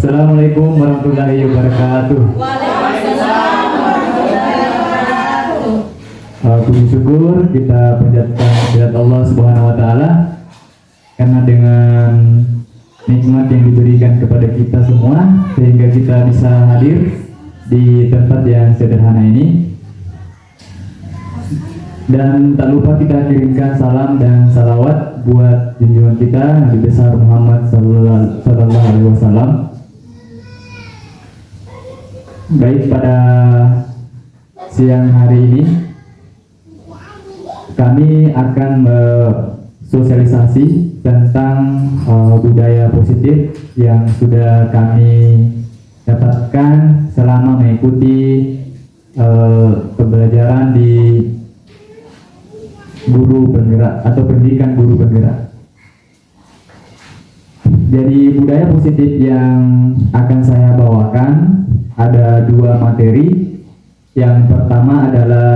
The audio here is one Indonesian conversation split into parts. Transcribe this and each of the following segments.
Assalamualaikum warahmatullahi wabarakatuh. Waalaikumsalam warahmatullahi wabarakatuh. Puji syukur kita panjatkan kehadirat Allah Subhanahu wa taala karena dengan nikmat yang diberikan kepada kita semua sehingga kita bisa hadir di tempat yang sederhana ini. Dan tak lupa kita kirimkan salam dan salawat buat junjungan kita Nabi besar Muhammad sallallahu alaihi wasallam. Baik, pada siang hari ini kami akan sosialisasi tentang budaya positif yang sudah kami dapatkan selama mengikuti pembelajaran di guru penggerak atau pendidikan guru penggerak. Jadi budaya positif yang akan saya bawakan ada dua materi. Yang pertama adalah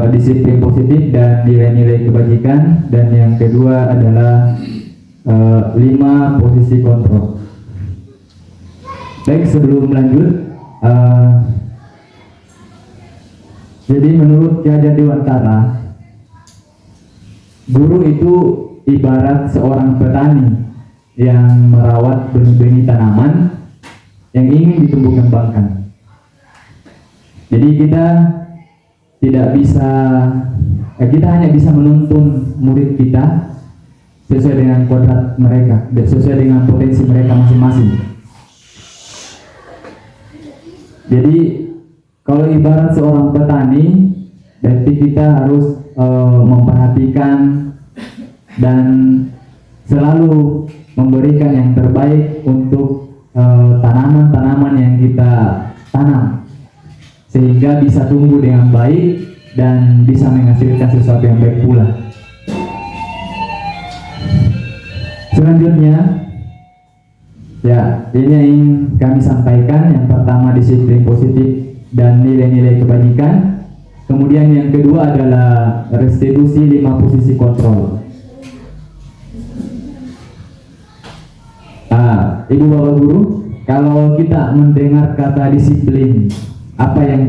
disiplin positif dan nilai-nilai kebajikan, dan yang kedua adalah 5 posisi kontrol. Baik, sebelum lanjut, jadi menurut Ki Hajar Dewantara, guru itu ibarat seorang petani yang merawat benih-benih tanaman yang ingin ditumbuh kembangkan. Jadi kita tidak bisa, kita hanya bisa menuntun murid kita sesuai dengan kodrat mereka, sesuai dengan potensi mereka masing-masing. Jadi kalau ibarat seorang petani, berarti kita harus memperhatikan dan selalu memberikan yang terbaik untuk tanaman-tanaman yang kita tanam, sehingga bisa tumbuh dengan baik dan bisa menghasilkan sesuatu yang baik pula. Selanjutnya, ya, ini yang kami sampaikan. Yang pertama disiplin positif dan nilai-nilai kebajikan. Kemudian yang kedua adalah restitusi 5 posisi kontrol. Ibu bapak guru, kalau kita mendengar kata disiplin, apa yang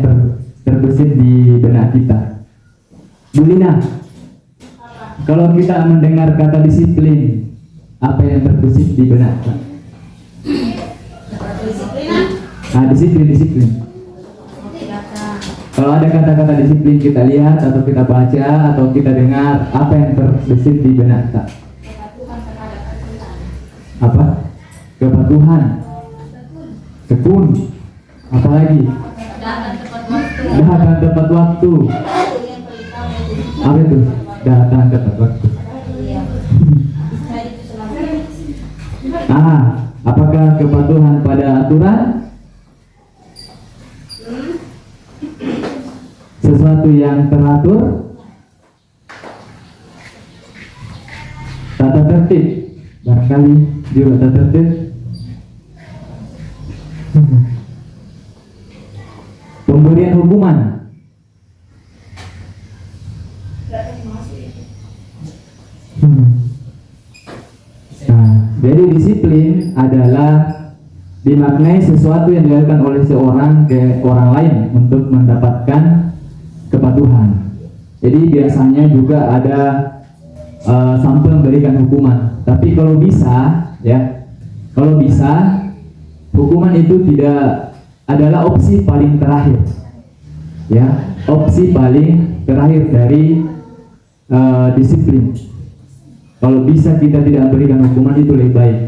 terbesit di benak kita? Bu Lina, kalau kita mendengar kata disiplin, apa yang terbesit di benak kita? Disiplin. Kalau ada kata-kata disiplin kita lihat atau kita baca atau kita dengar, apa yang terbesit di benak kita? Apa? Kepatuhan, tekun, apalagi? Datang tepat waktu. Apa itu? Datang tepat waktu. Apakah kepatuhan pada aturan? Sesuatu yang teratur, tata tertib, barangkali juga tata tertib. Pemberian hukuman, jadi disiplin adalah dimaknai sesuatu yang dilakukan oleh seorang ke orang lain untuk mendapatkan kepatuhan. Jadi biasanya juga ada sampai memberikan hukuman. Tapi kalau bisa, hukuman itu tidak adalah opsi paling terakhir. Ya, opsi paling terakhir dari disiplin. Kalau bisa kita tidak berikan hukuman, itu lebih baik.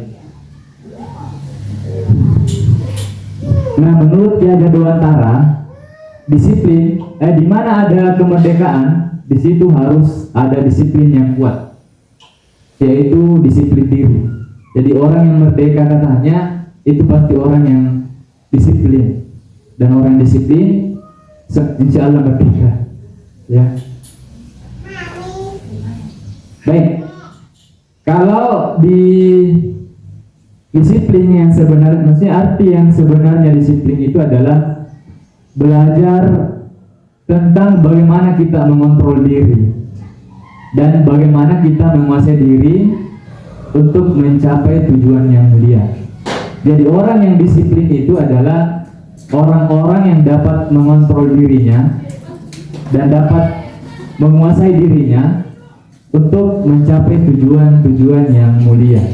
Nah, menurut Ki Hajar Dewantara, disiplin, di mana ada kemerdekaan, di situ harus ada disiplin yang kuat, yaitu disiplin diri. Jadi orang yang merdeka katanya itu pasti orang yang disiplin, dan orang disiplin insya Allah merdeka. Ya. Baik. Kalau di disiplin yang sebenarnya, maksudnya arti yang sebenarnya disiplin itu adalah belajar tentang bagaimana kita mengontrol diri dan bagaimana kita menguasai diri untuk mencapai tujuan yang mulia. Jadi orang yang disiplin itu adalah orang-orang yang dapat mengontrol dirinya dan dapat menguasai dirinya untuk mencapai tujuan-tujuan yang mulia.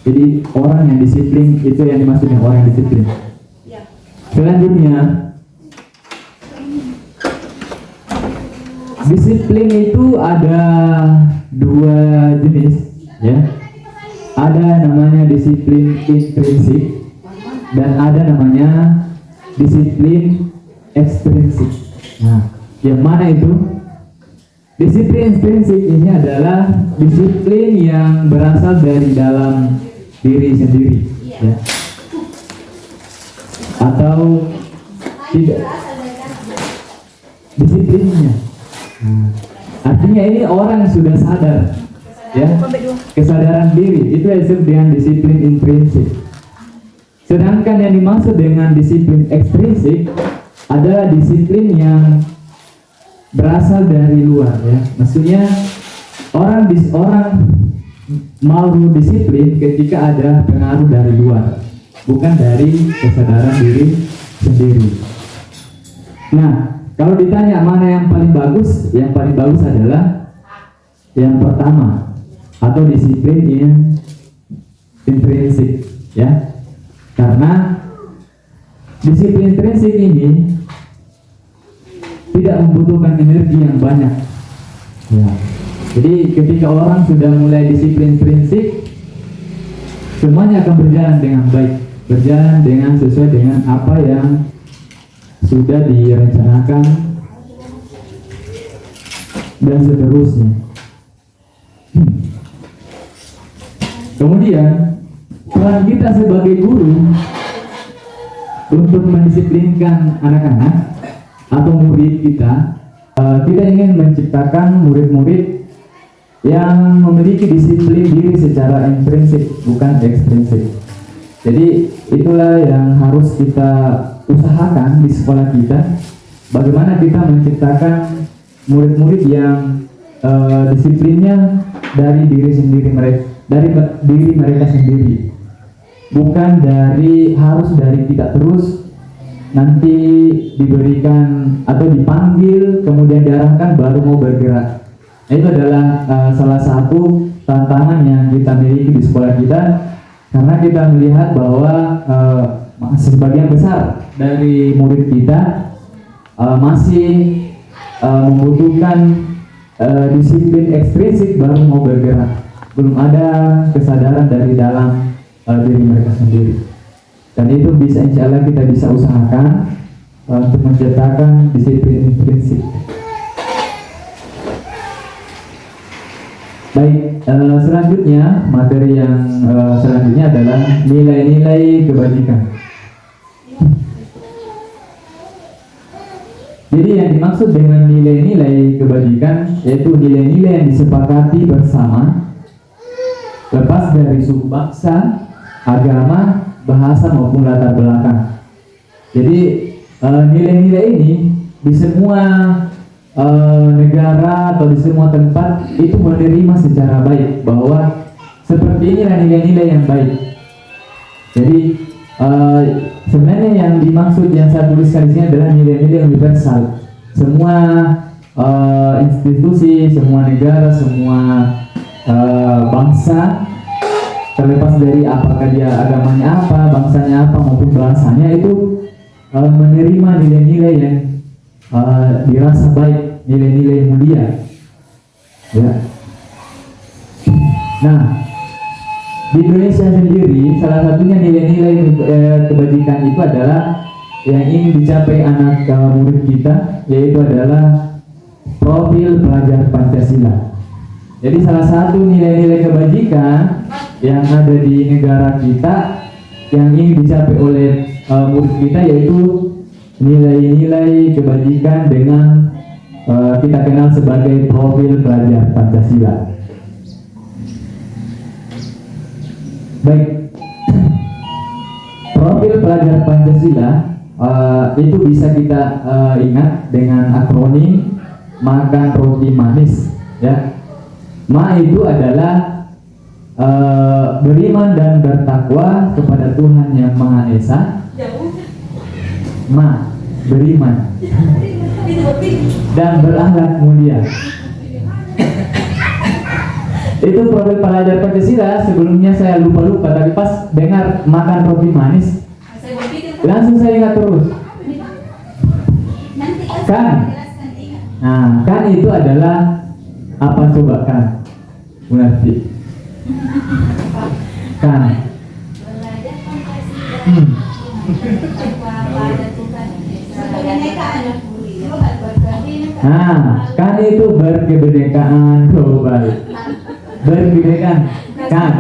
Jadi orang yang disiplin itu yang dimaksud dengan orang yang disiplin. Selanjutnya, disiplin itu ada dua jenis, ya. Ada namanya disiplin intrinsik dan ada namanya disiplin ekstrinsik. Nah, yang mana itu? Disiplin intrinsik ini adalah disiplin yang berasal dari dalam diri sendiri, ya. Atau tidak disiplinnya. Artinya ini orang sudah sadar, ya, kesadaran diri itu disebut dengan disiplin intrinsik. Sedangkan yang dimaksud dengan disiplin ekstrinsik adalah disiplin yang berasal dari luar, ya. Maksudnya orang mau disiplin ketika ada pengaruh dari luar, bukan dari kesadaran diri sendiri. Nah, kalau ditanya mana yang paling bagus, yang paling bagus adalah yang pertama, atau disiplin yang intrinsik, ya. Karena disiplin intrinsik ini tidak membutuhkan energi yang banyak, ya. Jadi ketika orang sudah mulai disiplin intrinsik, semuanya akan berjalan dengan baik, berjalan dengan sesuai dengan apa yang sudah direncanakan dan seterusnya. Kemudian peran kita sebagai guru untuk mendisiplinkan anak-anak atau murid kita, kita ingin menciptakan murid-murid yang memiliki disiplin diri secara intrinsik, bukan ekstrinsik. Jadi itulah yang harus kita usahakan di sekolah kita. Bagaimana kita menciptakan murid-murid yang disiplinnya dari diri sendiri mereka, dari diri mereka sendiri, bukan harus dari kita terus nanti diberikan atau dipanggil kemudian diarahkan baru mau bergerak. Itu adalah salah satu tantangan yang kita miliki di sekolah kita, karena kita melihat bahwa sebagian besar dari murid kita masih membutuhkan disiplin ekstrinsik baru mau bergerak, belum ada kesadaran dari dalam diri mereka sendiri. Dan itu bisa, insya Allah kita bisa usahakan untuk menciptakan disiplin intrinsik. Baik, selanjutnya materi yang selanjutnya adalah nilai-nilai kebajikan. Jadi yang dimaksud dengan nilai-nilai kebajikan yaitu nilai-nilai yang disepakati bersama, lepas dari suku bangsa, agama, bahasa maupun latar belakang. Jadi nilai-nilai ini di semua negara atau di semua tempat itu menerima secara baik bahwa seperti inilah nilai-nilai yang baik. Jadi sebenarnya yang dimaksud yang saya tuliskan di sini adalah nilai-nilai universal. Semua institusi, semua negara, semua bangsa, terlepas dari apakah dia agamanya apa, bangsanya apa maupun bahasanya, itu menerima nilai-nilai yang dirasa baik, nilai-nilai mulia, ya. Nah, di Indonesia sendiri salah satunya nilai-nilai kebajikan itu adalah yang ingin dicapai anak murid kita, yaitu adalah profil pelajar Pancasila. Jadi salah satu nilai-nilai kebajikan yang ada di negara kita yang ingin dicapai oleh murid kita yaitu nilai-nilai kebajikan dengan kita kenal sebagai profil pelajar Pancasila. Baik, profil pelajar Pancasila itu bisa kita ingat dengan akronim makan roti manis, ya. Ma itu adalah beriman dan bertakwa kepada Tuhan yang Maha Esa. Beriman dan berakhlak mulia. Itu profil pelajar Pancasila. Sebelumnya saya lupa, tapi pas dengar makan roti manis langsung saya ingat terus. Kan itu adalah apa coba kan? Berarti kan. Kan itu berkebinekaan global. Berkebinekaan kan.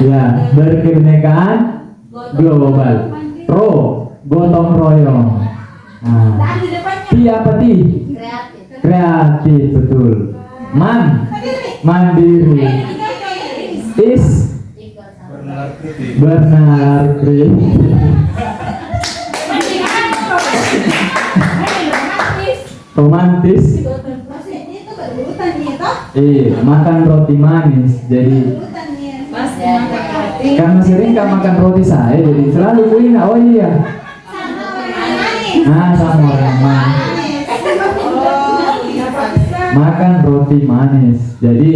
Ya, berkebinekaan global. Gotong royong. Ti apa ti? Kreatif, betul. Mandiri. Benar kritis. Romantis. Makan roti manis. Jadi karena sering gak makan roti saya, jadi selalu kulina. Oh iya. Sama orang manis. Makan roti manis. Jadi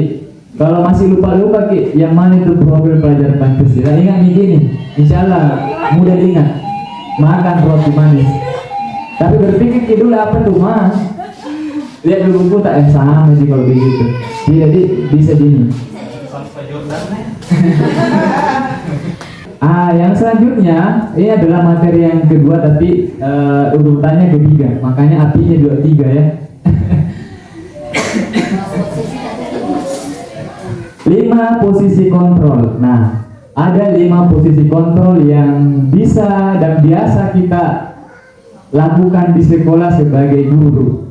kalau masih lupa Ki, yang mana itu profil pelajar Pancasila, ingat nih gini, insya Allah mudah diingat. Makan roti manis. Tapi berpikir Ki dulu apa tuh Mas? Lihat dulu buku tak sama sih kalau begitu. Jadi bisa gini. Yang selanjutnya ini adalah materi yang kedua, tapi urutannya ketiga, makanya apinya juga 3 ya. 5 posisi kontrol. Nah, ada 5 posisi kontrol yang bisa dan biasa kita lakukan di sekolah sebagai guru.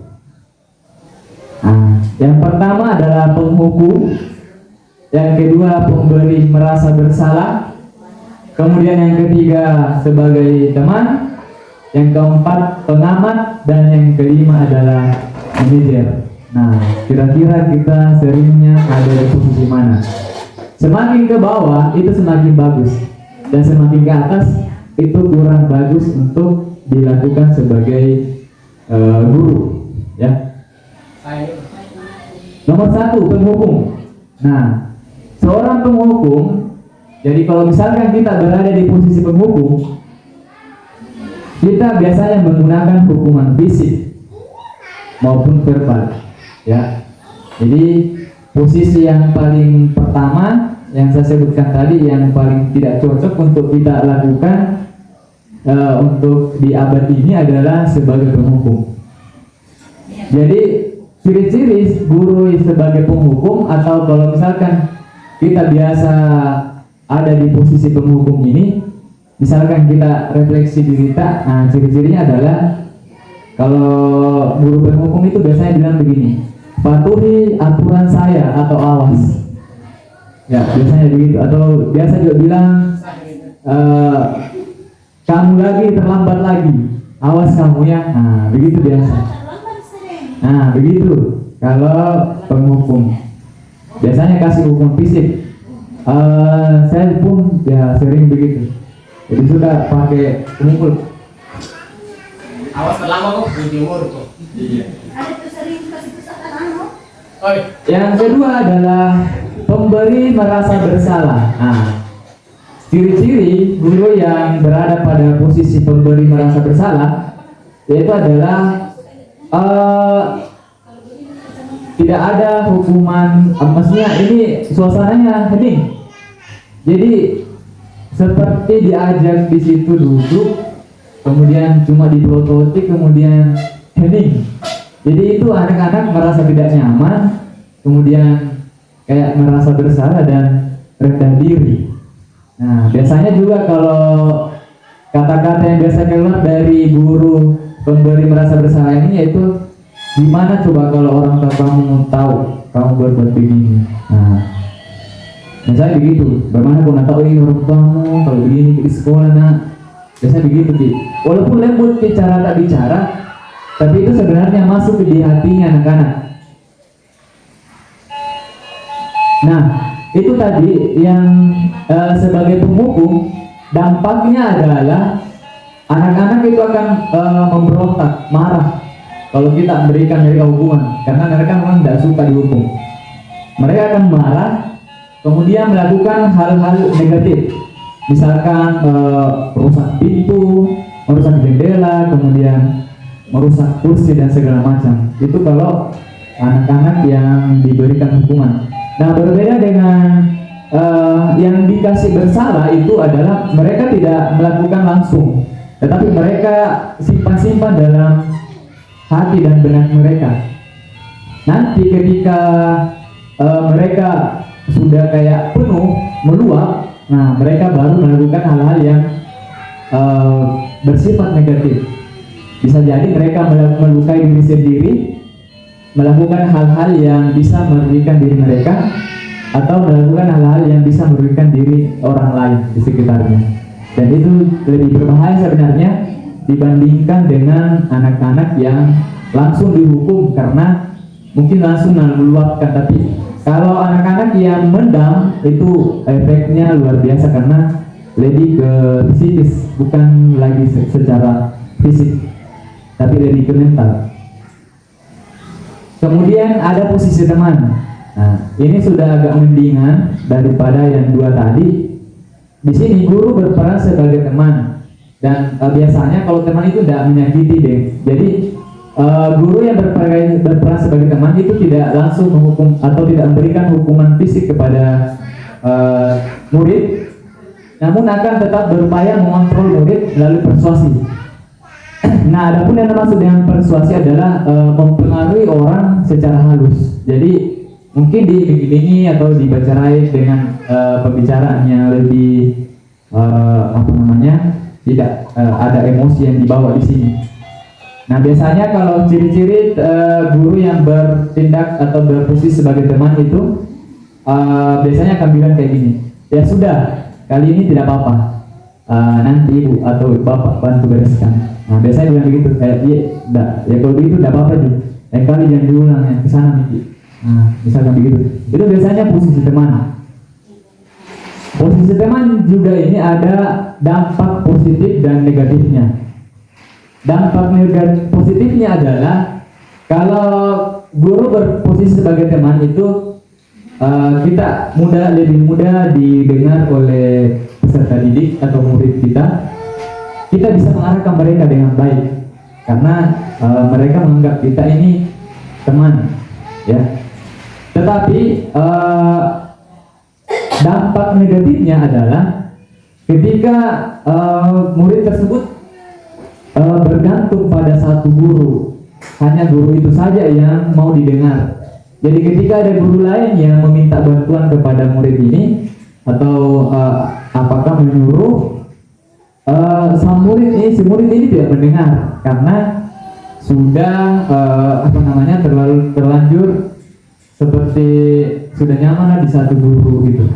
Yang pertama adalah penghukum, yang kedua pemberi merasa bersalah, kemudian yang ketiga sebagai teman, yang keempat pengamat, dan yang kelima adalah manajer. Nah, kira-kira kita seringnya ada di posisi mana? Semakin ke bawah itu semakin bagus, dan semakin ke atas itu kurang bagus untuk dilakukan sebagai guru, ya. Nomor 1, penghukum. Nah, seorang penghukum, jadi kalau misalkan kita berada di posisi penghukum, kita biasanya menggunakan hukuman fisik maupun verbal, ya. Jadi posisi yang paling pertama yang saya sebutkan tadi, yang paling tidak cocok untuk kita lakukan untuk di abad ini adalah sebagai penghukum. Jadi ciri-ciri guru sebagai penghukum, atau kalau misalkan kita biasa ada di posisi penghukum ini, misalkan kita refleksi diri kita, nah ciri-cirinya adalah kalau guru penghukum itu biasanya bilang begini, patuhi aturan saya atau awas, ya biasanya begitu. Atau biasa juga bilang kamu lagi terlambat lagi, awas kamu ya. Nah begitu biasa. Nah begitu kalau penghukum, biasanya kasih hukum fisik. Saya pun ya sering begitu, jadi sudah pakai pemukul. Awas lama kok di timur kok. Iya. Yang kedua adalah pemberi merasa bersalah. Nah, ciri-ciri guru yang berada pada posisi pemberi merasa bersalah yaitu adalah tidak ada hukuman, maksudnya ini suasananya hening. Jadi seperti diajak di situ duduk, kemudian cuma diplototi, kemudian hening. Jadi itu anak-anak merasa tidak nyaman, kemudian kayak merasa bersalah dan rendah diri. Nah, biasanya juga kalau kata-kata yang biasa keluar dari guru pemberi merasa bersalah ini yaitu, gimana coba kalau orang tua kamu tahu kamu berbuat begini. Nah, misalnya begitu, bagaimana kau nak tahu ini orang tuamu kalau begini di sekolah nak. Biasanya begitu Ki. Walaupun lembut cara tak bicara, tapi itu sebenarnya masuk di hatinya anak-anak. Nah, itu tadi yang sebagai penghukum, dampaknya adalah anak-anak itu akan memberontak, marah kalau kita berikan mereka hukuman, karena mereka memang tidak suka dihukum. Mereka akan marah, kemudian melakukan hal-hal negatif, misalkan merusak pintu, merusak jendela, kemudian merusak kursi dan segala macam. Itu kalau anak-anak yang diberikan hukuman. Nah, berbeda dengan yang dikasih bersalah itu adalah mereka tidak melakukan langsung, tetapi mereka simpan-simpan dalam hati dan benak mereka. Nanti ketika mereka sudah kayak penuh, meluap, nah mereka baru melakukan hal-hal yang bersifat negatif. Bisa jadi mereka melukai diri sendiri, melakukan hal-hal yang bisa merugikan diri mereka, atau melakukan hal-hal yang bisa merugikan diri orang lain di sekitarnya. Dan itu lebih berbahaya sebenarnya dibandingkan dengan anak-anak yang langsung dihukum karena mungkin langsung meluapkan. Tapi kalau anak-anak yang mendam itu efeknya luar biasa karena lebih ke psikis, bukan lagi secara fisik, tapi lebih ke mental. Kemudian ada posisi teman. Nah, ini sudah agak mendingan daripada yang dua tadi. Di sini guru berperan sebagai teman, dan biasanya kalau teman itu tidak menyakiti deh. Jadi guru yang berperan sebagai teman itu tidak langsung menghukum atau tidak memberikan hukuman fisik kepada murid, namun akan tetap berupaya mengontrol murid melalui persuasi. Nah, adapun yang dimaksud dengan persuasi adalah mempengaruhi orang secara halus. Jadi mungkin diiming-imingi atau dibacarai dengan pembicaraan yang lebih tidak ada emosi yang dibawa di sini. Nah, biasanya kalau ciri-ciri guru yang bertindak atau berposisi sebagai teman itu biasanya akan bilang kayak gini, ya sudah, kali ini tidak apa-apa, nanti ibu atau bapak bantu bereskan. Nah, biasanya bilang begitu, iya, enggak, ya kalau begitu tidak apa-apa sih, kali jangan diulang yang kesana Miki. Nah, misalkan begitu, itu biasanya posisi teman. Posisi teman juga ini ada dampak positif dan negatifnya. Dampak negatif positifnya adalah kalau guru berposisi sebagai teman itu kita lebih mudah didengar oleh peserta didik atau murid kita. Kita bisa mengarahkan mereka dengan baik karena mereka menganggap kita ini teman, ya. Tetapi dampak negatifnya adalah ketika murid tersebut bergantung pada satu guru, hanya guru itu saja yang mau didengar. Jadi ketika ada guru lain yang meminta bantuan kepada murid ini atau apakah menyuruh, si murid ini tidak mendengar karena sudah terlanjur seperti sudah nyaman di satu guru gitu.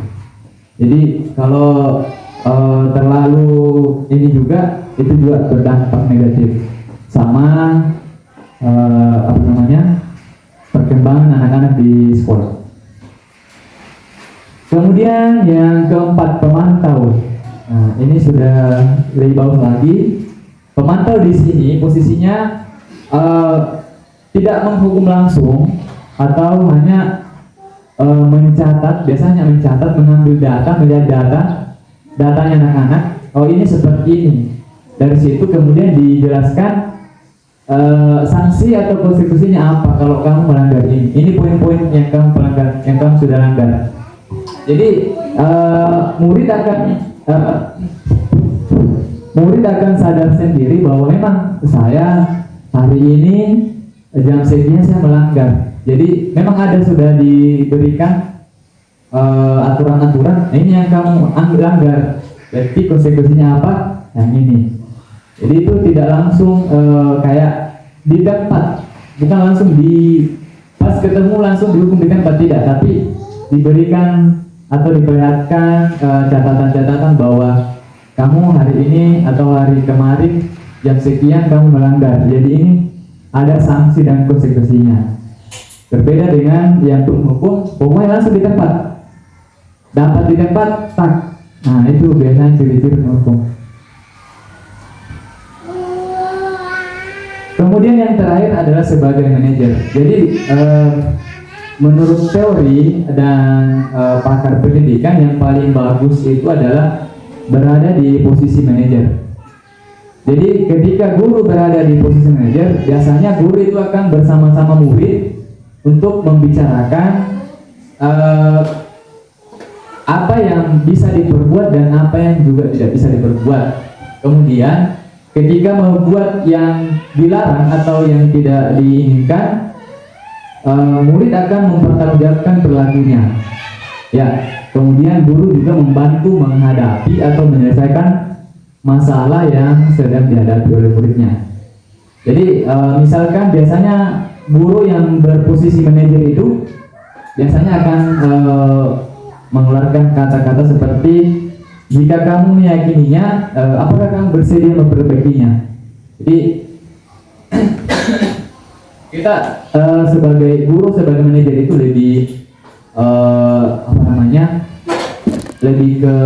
Jadi kalau terlalu ini juga itu juga berdampak negatif sama perkembangan anak-anak di sekolah. Kemudian yang keempat, pemantau. Nah, ini sudah lebih bagus lagi. Pemantau di sini posisinya tidak menghukum langsung atau hanya mencatat, biasanya mencatat, mengambil data, melihat datanya anak-anak. Oh, ini seperti ini. Dari situ kemudian dijelaskan sanksi atau konsekuensinya apa kalau kamu melanggar ini. Ini poin-poin yang kamu melanggar, yang kamu sudah langgar. Jadi murid akan sadar sendiri bahwa memang saya hari ini jam sekian saya melanggar. Jadi memang sudah diberikan aturan-aturan. Ini yang kamu langgar. Berarti konsekuensinya apa? Yang ini. Jadi itu tidak langsung kayak di tempat, bukan langsung pas ketemu langsung dihukum di tempat, tidak, tapi diberikan atau diperlihatkan catatan-catatan bahwa kamu hari ini atau hari kemarin jam sekian kamu melanggar. Jadi ini ada sanksi dan konsekuensinya. Berbeda dengan yang penghukum, pokoknya langsung di tempat. dapat di tempat tak. Nah itu biasanya ciri-ciri merokok. Kemudian yang terakhir adalah sebagai manajer. Jadi menurut teori dan pakar pendidikan, yang paling bagus itu adalah berada di posisi manajer. Jadi ketika guru berada di posisi manajer, biasanya guru itu akan bersama-sama murid untuk membicarakan apa yang bisa diperbuat dan apa yang juga tidak bisa diperbuat. Kemudian ketika membuat yang dilarang atau yang tidak diinginkan, murid akan mempertanggungjawabkan perilakunya. Ya, kemudian guru juga membantu menghadapi atau menyelesaikan masalah yang sedang dihadapi oleh muridnya. Jadi misalkan biasanya guru yang berposisi manajer itu biasanya akan mengeluarkan kata-kata seperti, jika kamu meyakininya, apakah kamu bersedia memperbaikinya? Jadi kita sebagai guru, sebagai manajer itu lebih lebih ke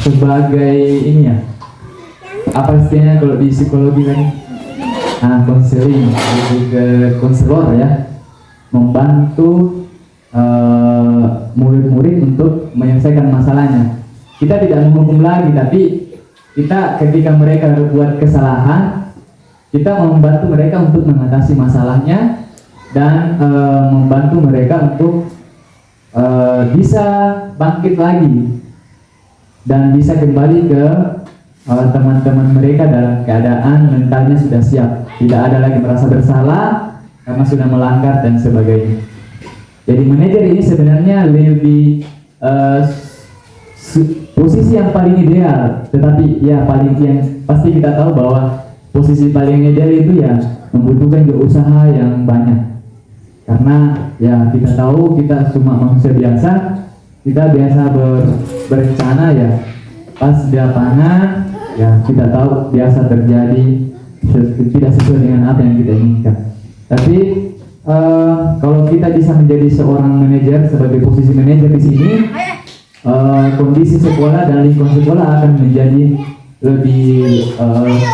sebagai ini ya, apa istilahnya kalau di psikologi kan, konseling, lebih ke konselor ya, membantu murid-murid untuk menyelesaikan masalahnya. Kita tidak menghukum lagi, tapi kita ketika mereka berbuat kesalahan, kita membantu mereka untuk mengatasi masalahnya dan membantu mereka untuk bisa bangkit lagi dan bisa kembali ke teman-teman mereka dalam keadaan mentalnya sudah siap, tidak ada lagi merasa bersalah karena sudah melanggar dan sebagainya. Jadi manajer ini sebenarnya lebih posisi yang paling ideal, tetapi ya paling yang pasti kita tahu bahwa posisi paling ideal itu ya membutuhkan usaha yang banyak. Karena ya kita tahu kita cuma manusia biasa, kita biasa berencana ya, pas di lapangan ya kita tahu biasa terjadi tidak sesuai dengan apa yang kita inginkan. Tapi kalau kita bisa menjadi seorang manajer, sebagai posisi manajer di sini, kondisi sekolah dan lingkungan sekolah akan menjadi lebih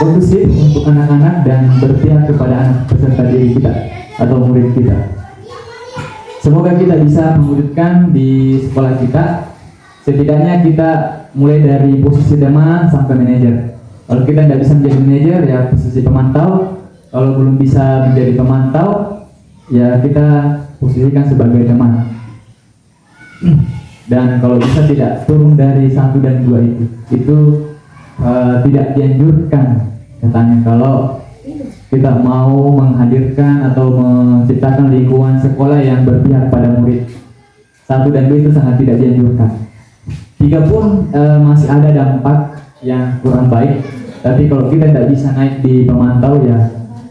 kondusif untuk anak-anak dan berpihak kepada anak peserta didik kita atau murid kita. Semoga kita bisa mewujudkan di sekolah kita, setidaknya kita mulai dari posisi teman sampai manajer. Kalau kita tidak bisa menjadi manajer ya posisi pemantau, kalau belum bisa menjadi pemantau ya kita posisikan sebagai teman. Dan kalau bisa tidak turun dari 1 dan 2 itu tidak dianjurkan katanya kalau kita mau menghadirkan atau menciptakan lingkungan sekolah yang berpihak pada murid. 1 dan 2 itu sangat tidak dianjurkan. 3 pun masih ada dampak yang kurang baik, tapi kalau kita tidak bisa naik di pemantau ya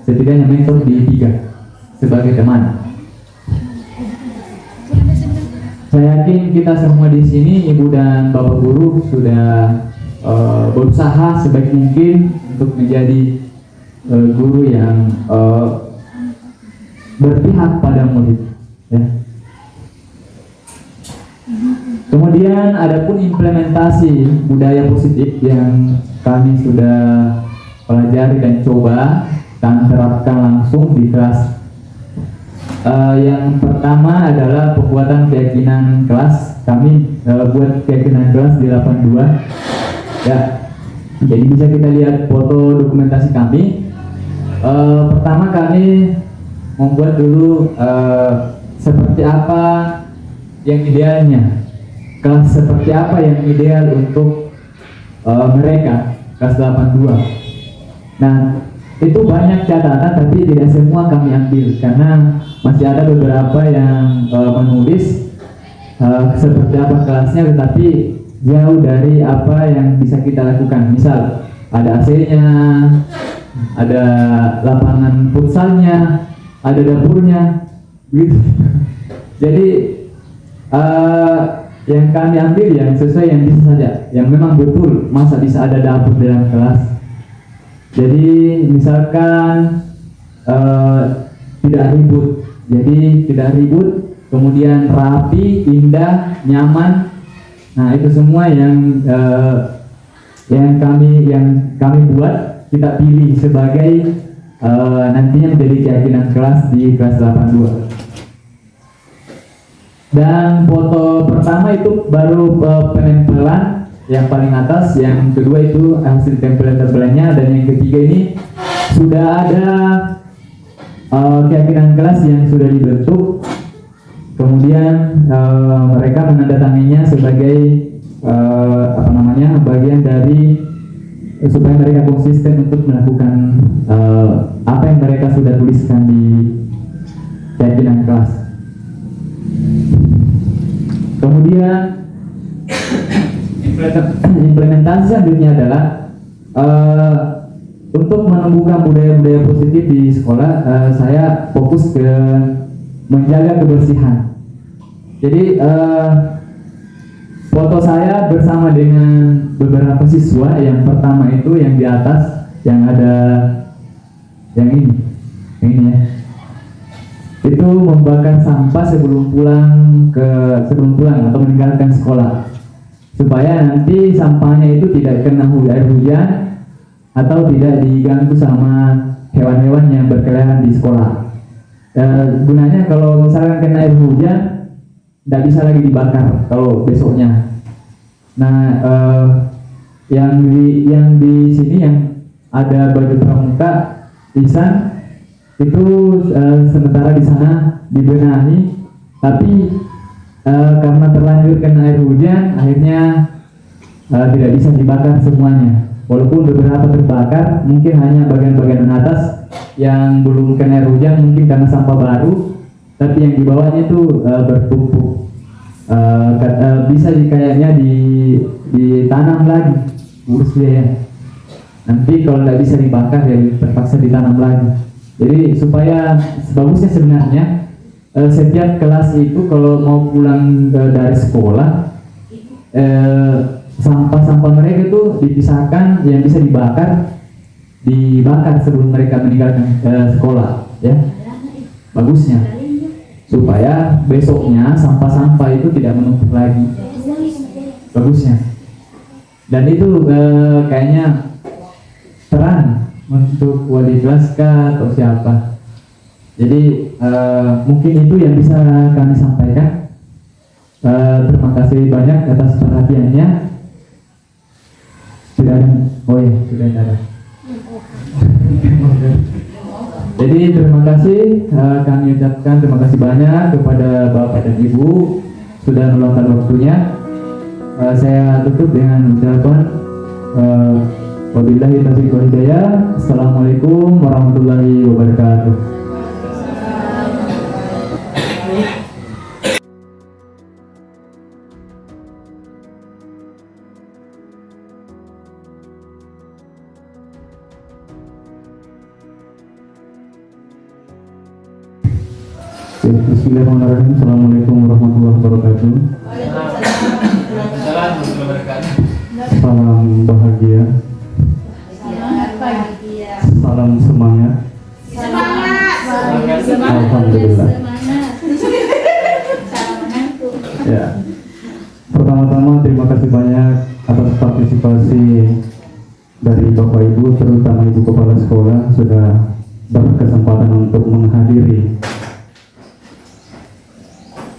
setidaknya mentor di 3 sebagai teman. Saya yakin kita semua di sini, ibu dan bapak guru, sudah berusaha sebaik mungkin untuk menjadi guru yang berpihak pada murid. Ya. Kemudian adapun implementasi budaya positif yang kami sudah pelajari dan coba dan terapkan langsung di kelas. Yang pertama adalah pembuatan keyakinan kelas. Kami buat keyakinan kelas di 82 ya. Jadi bisa kita lihat foto dokumentasi kami. Pertama kami membuat dulu seperti apa yang idealnya, kelas seperti apa yang ideal untuk mereka kelas 82. Nah itu banyak catatan tapi tidak semua kami ambil karena masih ada beberapa yang menulis seperti apa kelasnya tetapi jauh dari apa yang bisa kita lakukan. Misal ada AC-nya, ada lapangan futsalnya, ada dapurnya gitu. Jadi yang kami ambil yang sesuai yang bisa saja, yang memang betul masa bisa ada dapur dalam kelas. Jadi misalkan tidak ribut, jadi tidak ribut kemudian rapi, indah, nyaman. Nah, itu semua yang kami buat, kita pilih sebagai nantinya menjadi keyakinan kelas di kelas 82. Dan foto pertama itu baru penempelan yang paling atas, yang kedua itu hasil tempelan-tempelannya, dan yang ketiga ini sudah ada keyakinan kelas yang sudah dibentuk. Kemudian mereka menandatanganinya sebagai bagian dari supaya mereka konsisten untuk melakukan apa yang mereka sudah tuliskan di keyakinan kelas. Kemudian implementasi selanjutnya adalah untuk menumbuhkan budaya-budaya positif di sekolah. Saya fokus ke menjaga kebersihan. Jadi foto saya bersama dengan beberapa siswa. Yang pertama itu yang di atas, yang ada yang ini ya. Itu membakar sampah sebelum pulang atau meninggalkan sekolah, supaya nanti sampahnya itu tidak kena air hujan atau tidak diganggu sama hewan-hewan yang berkeliaran di sekolah. Gunanya kalau misalkan kena air hujan, tidak bisa lagi dibakar kalau besoknya. Nah, yang di sini yang ada baju pramuka lisan itu sementara di sana dibenahi, tapi karena terlanjur kena air hujan, akhirnya tidak bisa dibakar semuanya. Walaupun beberapa terbakar, mungkin hanya bagian-bagian atas yang belum kena air hujan, mungkin karena sampah baru, tapi yang di bawahnya itu bertumpuk. Bisa kayaknya ditanam lagi, urus dia ya. Nanti kalau tidak bisa dibakar ya terpaksa ditanam lagi. Jadi supaya sebagusnya sebenarnya setiap kelas itu kalau mau pulang dari sekolah, sampah-sampah mereka itu dipisahkan, yang bisa dibakar sebelum mereka meninggalkan sekolah, ya. Bagusnya supaya besoknya sampah-sampah itu tidak menumpuk lagi. Bagusnya. Dan itu kayaknya peran untuk wali kelas kah atau siapa. Jadi mungkin itu yang bisa kami sampaikan. Terima kasih banyak atas perhatiannya. Sudah ada. Jadi terima kasih, kami ucapkan terima kasih banyak kepada Bapak dan Ibu sudah meluangkan waktunya. Saya tutup dengan ucapan wabillahi taufiq wal hidayah. Assalamualaikum warahmatullahi wabarakatuh. Bismillahirrahmanirrahim. Assalamualaikum warahmatullahi wabarakatuh. Salam bahagia. Salam semangat. Alhamdulillah. Ya. Pertama-tama terima kasih banyak atas partisipasi dari Bapak Ibu, terutama Ibu Kepala Sekolah sudah berkesempatan untuk menghadiri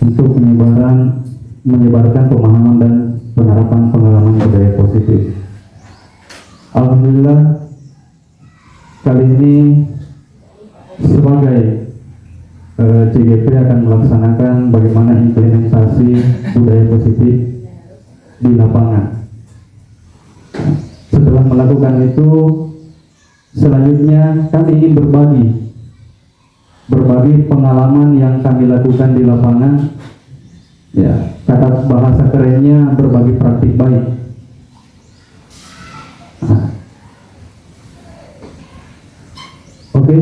untuk menyebarkan pemahaman dan penerapan pengalaman budaya positif. Alhamdulillah, kali ini sebagai CGP akan melaksanakan bagaimana implementasi budaya positif di lapangan. Setelah melakukan itu, selanjutnya kami ingin berbagi pengalaman yang kami lakukan di lapangan. Ya, kata bahasa kerennya berbagi praktik baik. Oke.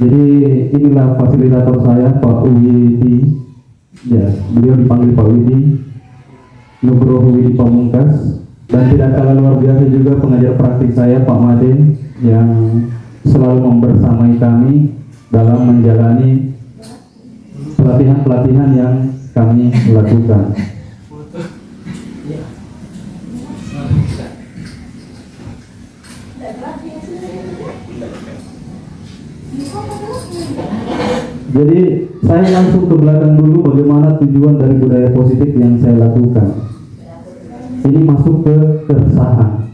Jadi inilah fasilitator saya, Pak Widi. Ya, beliau dipanggil Pak Widi, Nugroho Widi Pamungkas. Dan tidak kalah luar biasa juga pengajar praktik saya, Pak Maden, yang selalu membersamai kami dalam menjalani pelatihan-pelatihan yang kami lakukan. Jadi saya langsung ke belakang dulu bagaimana tujuan dari budaya positif yang saya lakukan. Ini masuk ke keresahan.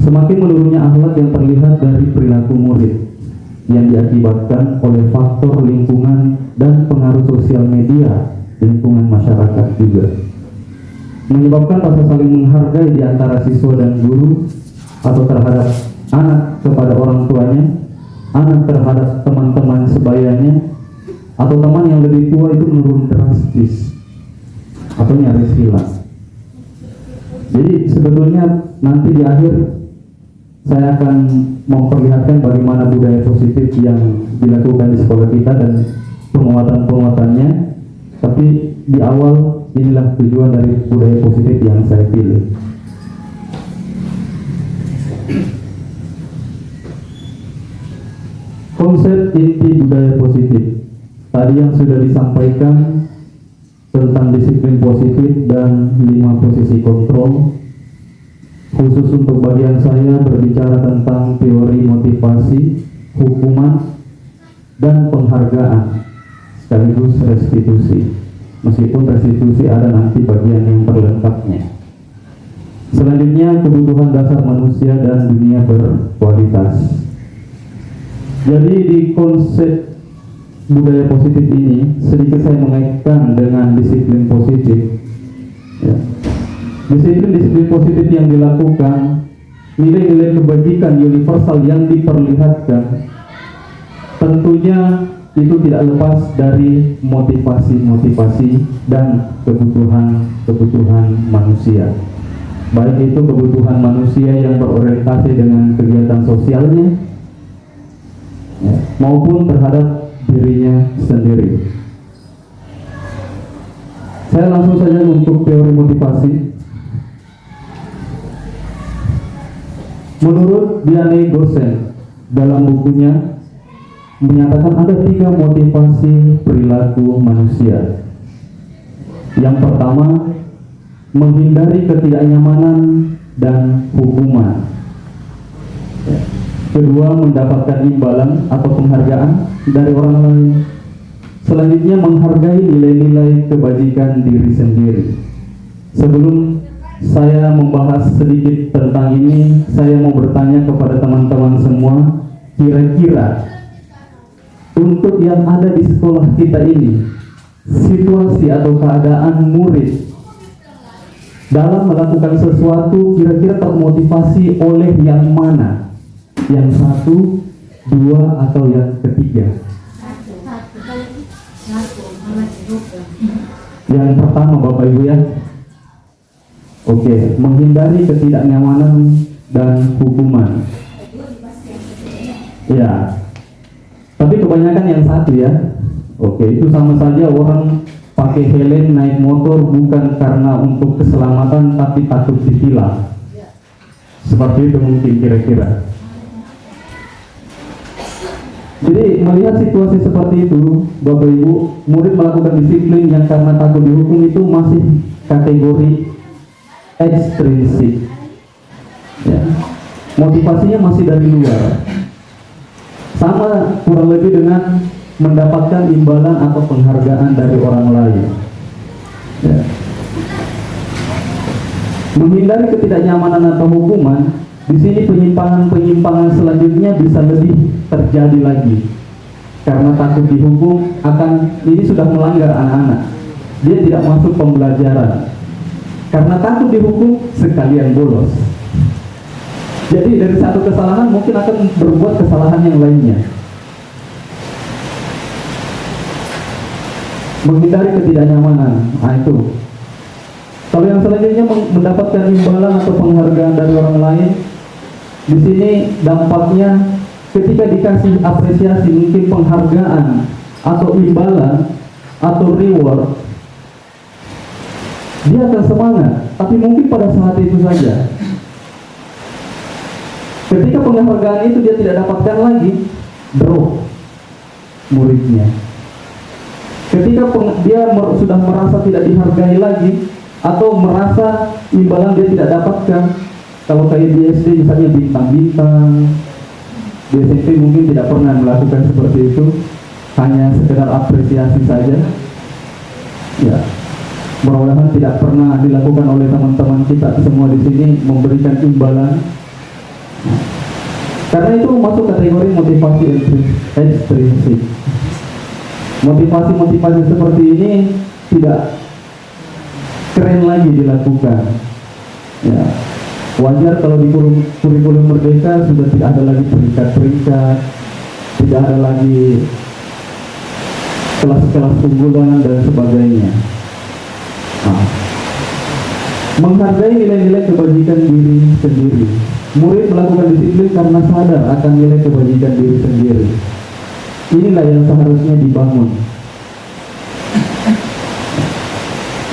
Semakin menurunnya akhlak yang terlihat dari perilaku murid yang diakibatkan oleh faktor lingkungan dan pengaruh sosial media, lingkungan masyarakat juga, menyebabkan rasa saling menghargai di antara siswa dan guru atau terhadap anak kepada orang tuanya, anak terhadap teman-teman sebayanya, atau teman yang lebih tua itu menurun drastis atau nyaris hilang. Jadi sebetulnya nanti di akhir saya akan memperlihatkan bagaimana budaya positif yang dilakukan di sekolah kita dan penguatan-penguatannya. Tapi di awal inilah tujuan dari budaya positif yang saya pilih. Konsep inti budaya positif tadi yang sudah disampaikan tentang disiplin positif dan 5 posisi kontrol. Khusus untuk bagian saya berbicara tentang teori motivasi, hukuman, dan penghargaan sekaligus restitusi. Meskipun restitusi ada nanti bagian yang terlengkapnya. Selanjutnya kebutuhan dasar manusia dan dunia berkualitas. Jadi di konsep budaya positif ini sedikit saya mengaitkan dengan disiplin positif. Ya. Disiplin positif yang dilakukan, nilai-nilai kebajikan universal yang diperlihatkan, tentunya itu tidak lepas dari motivasi-motivasi dan kebutuhan manusia. Baik itu kebutuhan manusia yang berorientasi dengan kegiatan sosialnya, ya, maupun terhadap dirinya sendiri. Saya langsung saja untuk teori motivasi. Menurut Diane Gosen dalam bukunya menyatakan ada 3 motivasi perilaku manusia. Yang pertama, menghindari ketidaknyamanan dan hukuman. Kedua, mendapatkan imbalan atau penghargaan dari orang lain. Selanjutnya, menghargai nilai-nilai kebajikan diri sendiri. Sebelum saya membahas sedikit tentang ini, saya mau bertanya kepada teman-teman semua, kira-kira untuk yang ada di sekolah kita ini, situasi atau keadaan murid dalam melakukan sesuatu kira-kira termotivasi oleh yang mana? Yang 1, 2, atau yang ketiga? Yang pertama, Bapak Ibu ya. Oke, menghindari ketidaknyamanan dan hukuman. Ya. Tapi kebanyakan yang 1 ya. Oke, itu sama saja orang pakai helm naik motor bukan karena untuk keselamatan tapi takut ditilang. Seperti itu mungkin kira-kira. Jadi melihat situasi seperti itu, Bapak Ibu, murid melakukan disiplin yang karena takut dihukum itu masih kategori ekstrinsik. Ya. Motivasinya masih dari luar. Sama kurang lebih dengan mendapatkan imbalan atau penghargaan dari orang lain. Ya. Menghindari ketidaknyamanan atau hukuman, di sini penyimpangan selanjutnya bisa lebih terjadi lagi. Karena takut dihukum ini sudah melanggar anak-anak. Dia tidak masuk pembelajaran. Karena takut dihukum sekalian bolos. Jadi dari satu kesalahan mungkin akan berbuat kesalahan yang lainnya. Menghindari ketidaknyamanan, itu. Kalau yang selanjutnya mendapatkan imbalan atau penghargaan dari orang lain, di sini dampaknya ketika dikasih apresiasi, mungkin penghargaan atau imbalan atau reward, dia akan semangat, tapi mungkin pada saat itu saja. Ketika penghargaan itu dia tidak dapatkan lagi, drop muridnya. Ketika sudah merasa tidak dihargai lagi, atau merasa imbalan dia tidak dapatkan, kalau kayak di SD misalnya bintang-bintang, di SMP mungkin tidak pernah melakukan seperti itu, hanya sekedar apresiasi saja. Ya, mudah-mudahan tidak pernah dilakukan oleh teman-teman kita semua di sini memberikan imbalan. Nah, karena itu masuk kategori motivasi ekstrinsik. Motivasi seperti ini tidak keren lagi dilakukan. Ya, wajar kalau di kurikulum Merdeka sudah tidak ada lagi peringkat-peringkat, tidak ada lagi kelas-kelas unggulan dan sebagainya. Nah, menghargai nilai-nilai kebajikan diri sendiri. Murid melakukan disiplin karena sadar akan nilai kebajikan diri sendiri. Inilah yang seharusnya dibangun.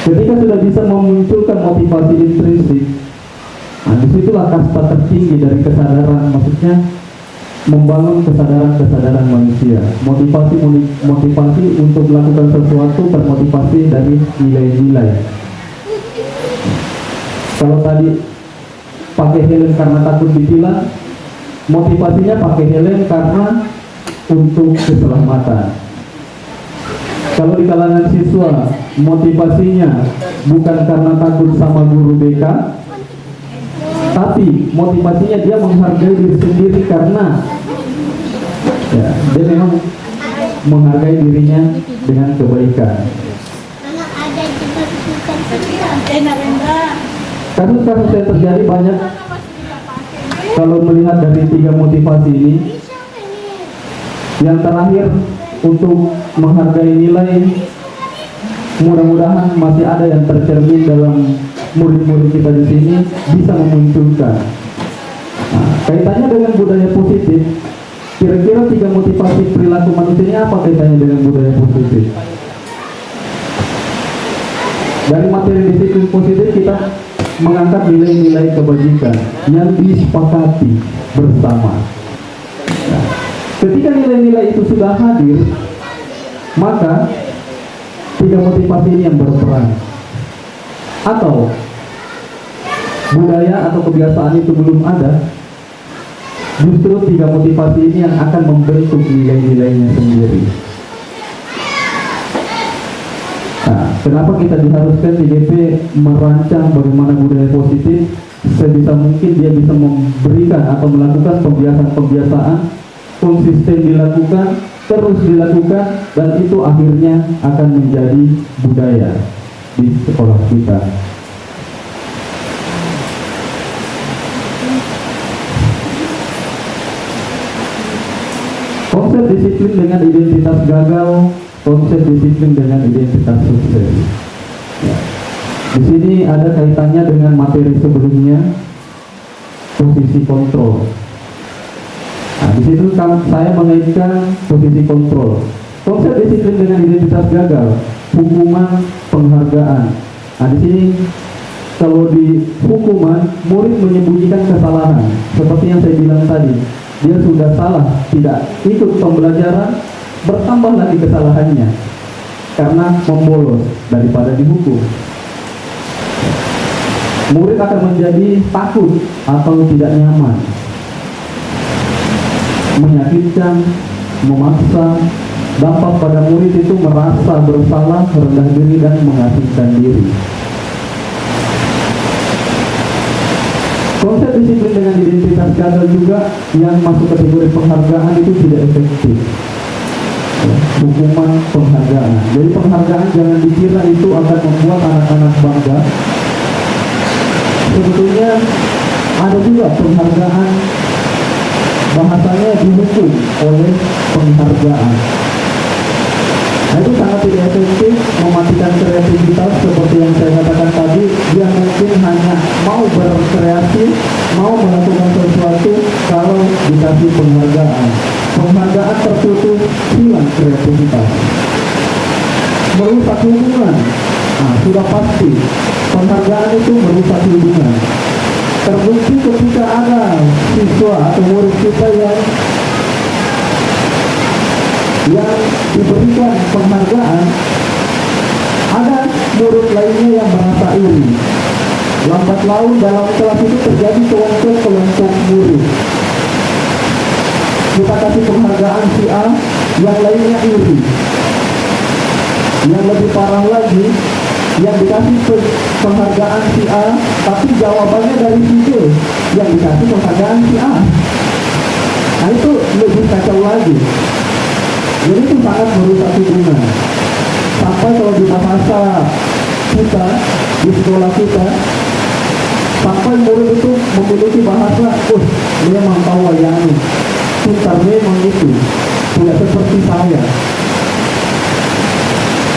Ketika sudah bisa memunculkan motivasi intrinsik, nah disitulah kasta tertinggi dari kesadaran, maksudnya membangun kesadaran manusia. Motivasi untuk melakukan sesuatu termotivasi dari nilai-nilai. Kalau tadi pakai helm karena takut ditilang, motivasinya pakai helm karena untuk keselamatan. Kalau di kalangan siswa, motivasinya bukan karena takut sama guru BK, tapi motivasinya dia menghargai diri sendiri karena ya, dia memang menghargai dirinya dengan kebaikan. Kasus-kasus yang terjadi banyak. Kalau melihat dari 3 motivasi ini, yang terakhir untuk menghargai nilai, mudah-mudahan masih ada yang tercermin dalam murid-murid kita di sini bisa memunculkan. Nah, kaitannya dengan budaya positif, kira-kira 3 motivasi perilaku manusia ini apa kaitannya dengan budaya positif? Dari materi disiplin positif kita mengangkat nilai-nilai kebajikan yang disepakati bersama. Nah, ketika nilai-nilai itu sudah hadir, maka 3 motivasi ini yang berperan. Atau budaya atau kebiasaan itu belum ada, justru 3 motivasi ini yang akan membentuk nilai-nilainya sendiri. Nah, kenapa kita diharuskan IDP merancang bagaimana budaya positif? Sebisa mungkin dia bisa memberikan atau melakukan pembiasaan-pembiasaan konsisten dilakukan, terus dilakukan, dan itu akhirnya akan menjadi budaya di sekolah kita. Konsep disiplin dengan identitas gagal, konsep disiplin dengan identitas sukses. Ya. Di sini ada kaitannya dengan materi sebelumnya, posisi kontrol. Nah, di situ saya mengaitkan posisi kontrol. Konsep disiplin dengan identitas gagal, hukuman, penghargaan. Nah, di sini kalau di hukuman, murid menyembunyikan kesalahan. Seperti yang saya bilang tadi, dia sudah salah, tidak ikut pembelajaran, bertambah lagi kesalahannya karena membolos daripada dihukum. Murid akan menjadi takut atau tidak nyaman, menyakitkan, memaksa. Dampak pada murid itu merasa bersalah, rendah diri, dan mengasingkan diri. Konsep disiplin dengan identitas gagal juga yang masuk kategori penghargaan itu tidak efektif. Hukuman, penghargaan. Jadi penghargaan jangan dikira itu akan membuat anak-anak bangga. Sebetulnya ada juga penghargaan, bahasanya dihukum oleh penghargaan. Nah, itu sangat tidak efektif, mematikan kreativitas seperti yang saya katakan tadi. Dia mungkin hanya mau berkreasi, mau melakukan sesuatu kalau dikasih penghargaan. Penghargaan tertutup, hilang kreativitas. Merusak hubungan. Nah, sudah pasti penghargaan itu merusak hubungan. Terbukti ketika ada siswa siswa atau murid kita yang diberikan penghargaan, ada murid lainnya yang merasa iri. Lambat laun dalam kelas itu terjadi kelompok murid. Kita kasih penghargaan si A, yang lainnya iri. Yang lebih parah lagi, yang dikasih penghargaan si A, tapi jawabannya dari si B, yang dikasih penghargaan si A. Nah itu lebih kacau lagi. Jadi itu sangat merusak hubungan. Sampai kalau di bahasa kita, di sekolah kita, sampai murid itu memiliki bahasa, dia memang wayang, pintar memang itu, tidak seperti saya.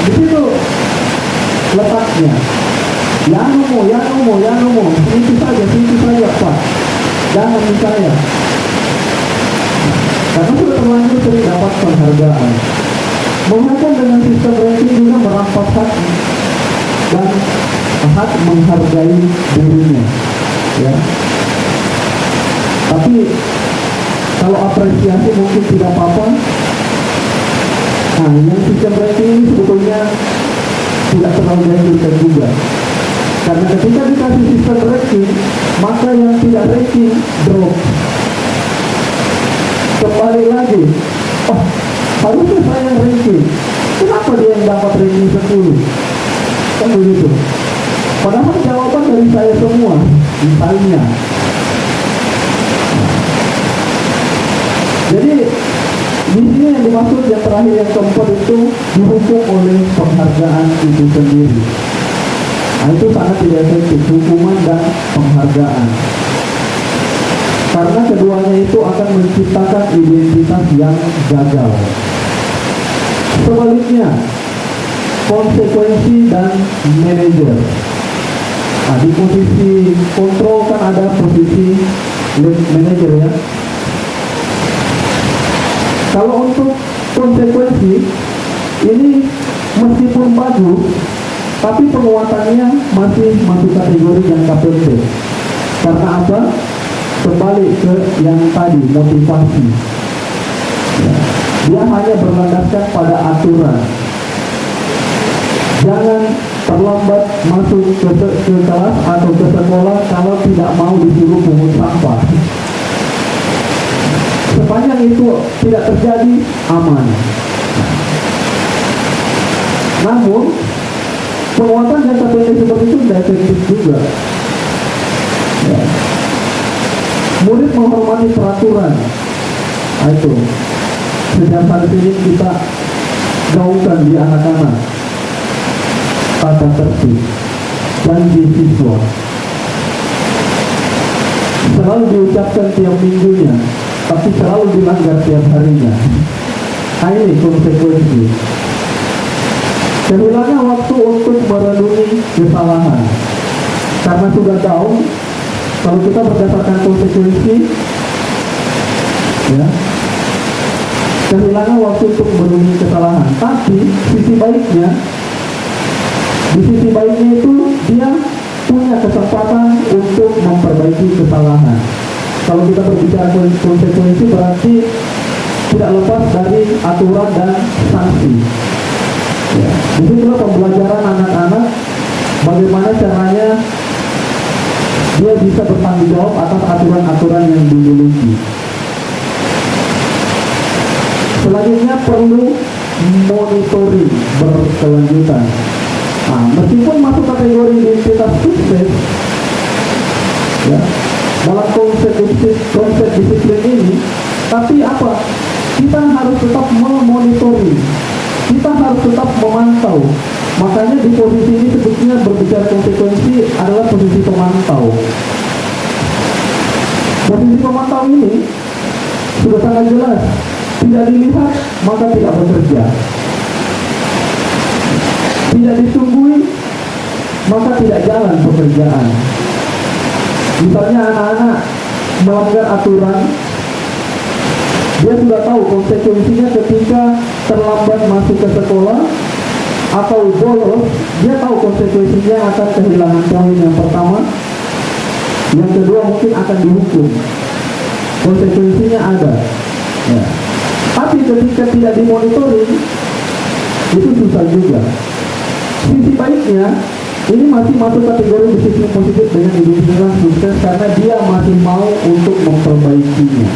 Di situ letaknya. Ya nomo, itu saja Pak. Jangan saya. Karena sudah terlanjur sering dapat penghargaan. Menghukum dengan sistem ranking juga merampas hak dan hak menghargai dirinya, ya. Tapi kalau apresiasi mungkin tidak apa-apa. Nah, yang sistem ranking ini sebetulnya tidak terlalu dianjurkan juga. Karena ketika dikasih sistem ranking, maka yang tidak ranking drop. Kembali lagi, harusnya saya yang ranking, kenapa dia yang dapat ranking 10? Kan begitu. Padahal jawaban dari saya semua, misalnya. Jadi di sini yang dimaksud yang terakhir, yang keempat itu dihukum oleh penghargaan itu sendiri. Nah itu sangat tidak efektif, hukuman dan penghargaan. Karena keduanya itu akan menciptakan identitas yang gagal. Sebaliknya, konsekuensi dan manajer. Nah, di posisi kontrol kan ada posisi lead manager, ya. Kalau untuk konsekuensi ini meskipun bagus, tapi penguatannya masih masuk kategori jangka pendek. Karena apa? Kembali ke yang tadi, motivasi. Ya. Dia hanya berlandaskan pada aturan. Jangan terlambat masuk ke kelas atau ke sekolah kalau tidak mau disuruh pungut sampah. Sepanjang itu tidak terjadi, aman. Namun penguatan jangka pendek seperti itu tidak efektif juga. Ya. Murid menghormati peraturan. Nah, itu sejak saat ini kita gaungkan di anak-anak tata tertib, janji siswa selalu diucapkan tiap minggunya, tapi selalu dilanggar tiap harinya. Nah, ini konsekuensi. Kehilangan waktu untuk merenungi kesalahan karena sudah tahu. Kalau kita berdasarkan konsekuensi, ya, kehilangan waktu untuk merenungi kesalahan. Tapi sisi baiknya itu dia punya kesempatan untuk memperbaiki kesalahan. Kalau kita berbicara konsekuensi berarti tidak lepas dari aturan dan sanksi. Ya. Disitulah pembelajaran anak-anak bagaimana caranya dia bisa bertanggung jawab atas aturan-aturan yang dimiliki. Selanjutnya perlu monitoring berkelanjutan. Nah, meskipun masuk kategori identitas sukses, ya, dalam konsep disiplin ini, tapi apa? Kita harus tetap memonitoring, kita harus tetap memantau. Makanya di posisi ini sebetulnya berbicara konsekuensi adalah posisi pemantau. Posisi pemantau ini sudah sangat jelas, tidak dilihat maka tidak bekerja, tidak ditunggui maka tidak jalan pekerjaan. Misalnya anak-anak melanggar aturan, dia sudah tahu konsekuensinya ketika terlambat masuk ke sekolah atau bolos, dia tahu konsekuensinya akan kehilangan poin yang pertama, yang kedua mungkin akan dihukum. konsekuensinya ada. Ya. Tapi ketika tidak dimonitoring, itu susah juga. Sisi baiknya, ini masih masuk kategori disiplin positif dengan identitas sukses karena dia masih mau untuk memperbaikinya.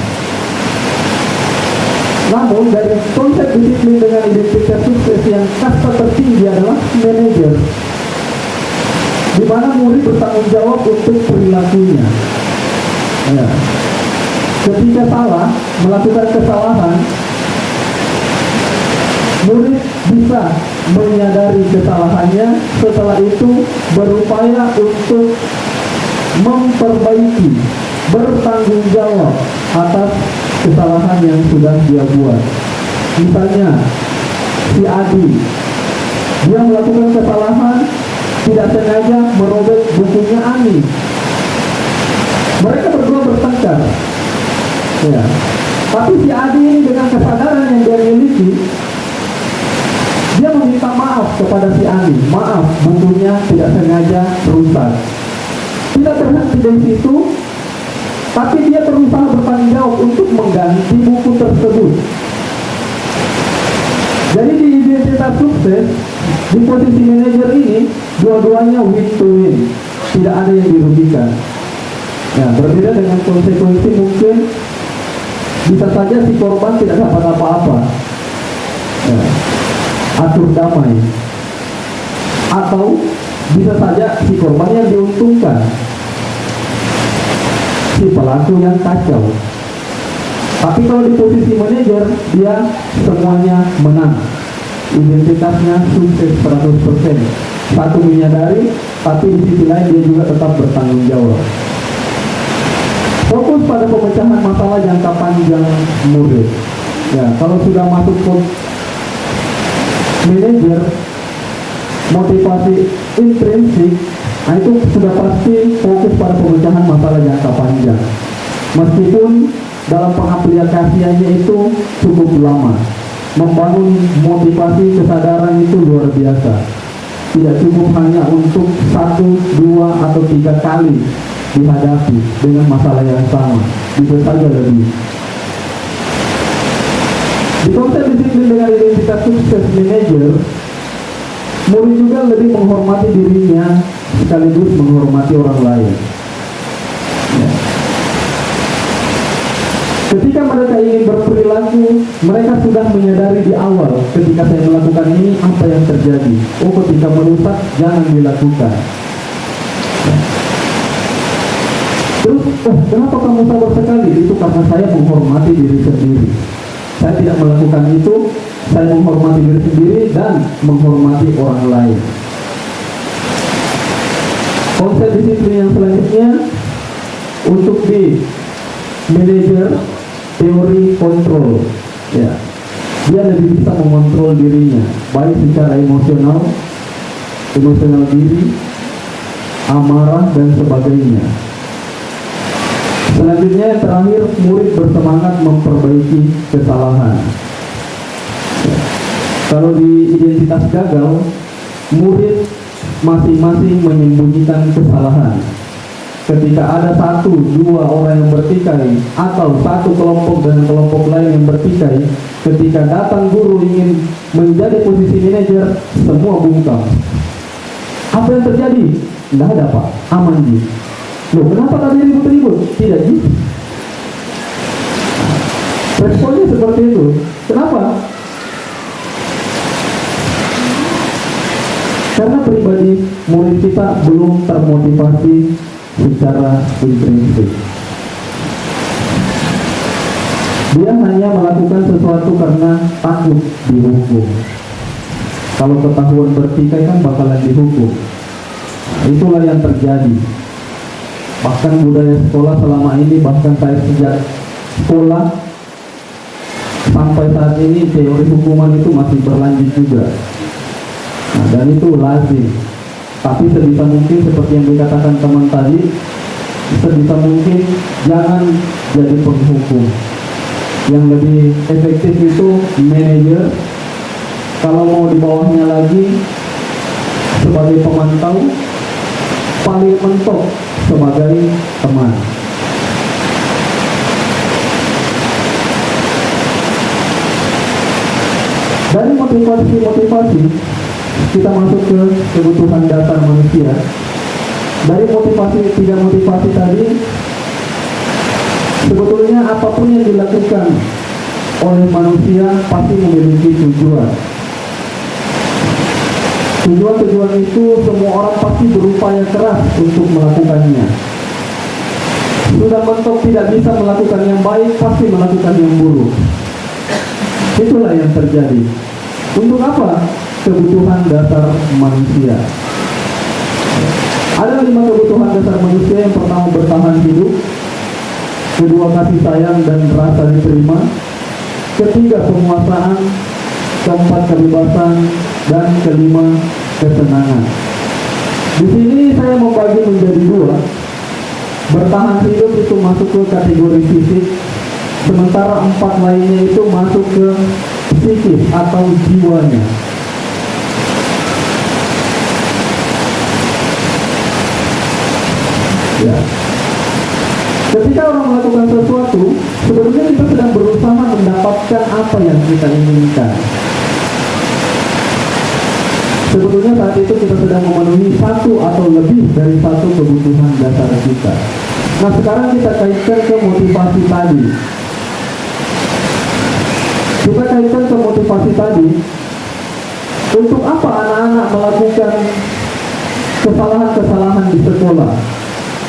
Namun dari konsep disiplin dengan identitas sukses yang kasta tertinggi adalah manajer, di mana murid bertanggung jawab untuk perilakunya. Ya. Ketika salah, melakukan kesalahan, murid bisa menyadari kesalahannya, setelah itu berupaya untuk memperbaiki, bertanggung jawab atas kesalahan yang sudah dia buat. Misalnya, si Adi, dia melakukan kesalahan, tidak sengaja merobek bukunya Ani. Mereka berdua bertengkar. Ya. Tapi si Adi ini dengan kesadaran yang dia miliki, dia meminta maaf kepada si Ani. Maaf, bukunya tidak sengaja rusak. Tidak berhenti dari situ, tapi dia berusaha bertanggung jawab untuk mengganti buku tersebut. Jadi di identitas sukses, di posisi manajer ini, dua-duanya win to win. Tidak ada yang dirugikan. Ya, berbeda dengan konsekuensi mungkin bisa saja si korban tidak dapat apa-apa. Ya, atur damai. Atau bisa saja si korban yang diuntungkan, si pelaku yang kacau. Tapi kalau di posisi manajer, dia semuanya menang. Identitasnya sukses 100%. Satu menyadari, tapi di sisi lain dia juga tetap bertanggung jawab. Fokus pada pemecahan masalah jangka panjang murid. Ya, kalau sudah masuk ke manajer, motivasi intrinsik, nah itu sudah pasti fokus pada pemecahan masalah jangka panjang. Meskipun dalam pengaplikasiannya itu cukup lama, membangun motivasi kesadaran itu luar biasa. Tidak cukup hanya untuk 1, 2, atau 3 kali dihadapi dengan masalah yang sama, bisa saja lebih. Di konsep disiplin dengan identitas sukses manajer, murid juga lebih menghormati dirinya sekaligus menghormati orang lain. Ya. Ketika mereka ingin berperilaku, mereka sudah menyadari di awal ketika saya melakukan ini apa yang terjadi. Oh, ketika merusak jangan dilakukan. Ya. Terus, kenapa kamu sabar sekali? Itu karena saya menghormati diri sendiri. Saya tidak melakukan itu, saya menghormati diri sendiri dan menghormati orang lain. Konsep disiplin yang selanjutnya untuk di manajer, teori kontrol. Ya, dia lebih bisa mengontrol dirinya, baik secara emosional diri, amarah dan sebagainya. Selanjutnya yang terakhir, murid bersemangat memperbaiki kesalahan. Ya. Kalau di identitas gagal, murid masing-masing menyembunyikan kesalahan. Ketika ada 1, 2 orang yang bertikai, atau satu kelompok dan kelompok lain yang bertikai, ketika datang guru ingin menjadi posisi manajer, semua bungkam. Apa yang terjadi? Tidak ada Pak, aman Ji. Loh, kenapa tadi ribut-ribut? Tidak Ji. Responnya seperti itu. Kenapa? Karena pribadi murid kita belum termotivasi secara intrinsik. Dia hanya melakukan sesuatu karena takut dihukum. Kalau ketahuan bertikai kan bakalan dihukum. Itulah yang terjadi. Bahkan budaya sekolah selama ini, bahkan saya sejak sekolah sampai saat ini, teori hukuman itu masih berlanjut juga. Nah, dan itu lazim. Tapi sebisa mungkin seperti yang dikatakan teman tadi, sebisa mungkin jangan jadi penghukum. Yang lebih efektif itu manajer. Kalau mau di bawahnya lagi sebagai pemantau, paling mentok sebagai teman. Dari motivasi-motivasi kita masuk ke kebutuhan dasar manusia. Dari tiga motivasi tadi, sebetulnya apapun yang dilakukan oleh manusia pasti memiliki tujuan. Tujuan itu semua orang pasti berupaya keras untuk melakukannya. Sudah mentok tidak bisa melakukan yang baik, pasti melakukan yang buruk. Itulah yang terjadi. Untuk apa? Kebutuhan dasar manusia. Ada 5 kebutuhan dasar manusia. Yang pertama bertahan hidup, kedua kasih sayang dan rasa diterima, ketiga penguasaan, keempat kebebasan, dan kelima kesenangan. Di sini saya membagi menjadi 2. Bertahan hidup itu masuk ke kategori fisik, sementara 4 lainnya itu masuk ke psikis atau jiwanya. Ya. Ketika orang melakukan sesuatu, sebenarnya kita sedang berusaha mendapatkan apa yang kita inginkan. Sebetulnya saat itu kita sedang memenuhi satu atau lebih dari satu kebutuhan dasar kita. Nah, sekarang kita kaitkan ke motivasi tadi. Kita kaitkan ke motivasi tadi. Untuk apa anak-anak melakukan kesalahan-kesalahan di sekolah?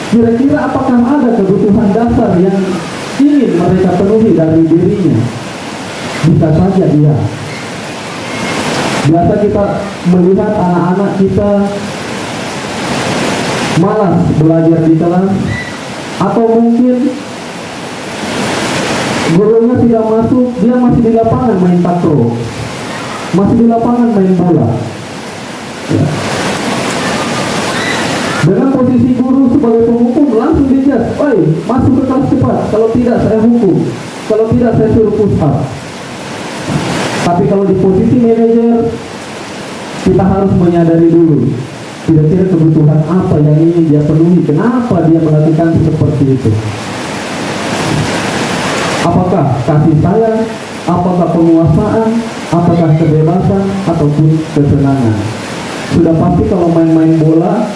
Kira-kira apakah ada kebutuhan dasar yang ingin mereka penuhi dari dirinya? Bisa saja iya. Biasa kita melihat anak-anak kita malas belajar di kelas, atau mungkin gurunya tidak masuk, dia masih di lapangan main takraw, masih di lapangan main bola. Ya. Dengan posisi guru sebagai penghukum, langsung dijas, "Oi, masuk ke kelas cepat, kalau tidak saya hukum, kalau tidak saya suruh push up." Tapi kalau di posisi manajer, kita harus menyadari dulu kira-kira kebutuhan apa yang ingin dia penuhi, kenapa dia melakukan seperti itu. Apakah kasih sayang, apakah penguasaan, apakah kebebasan, ataupun kesenangan. Sudah pasti kalau main-main bola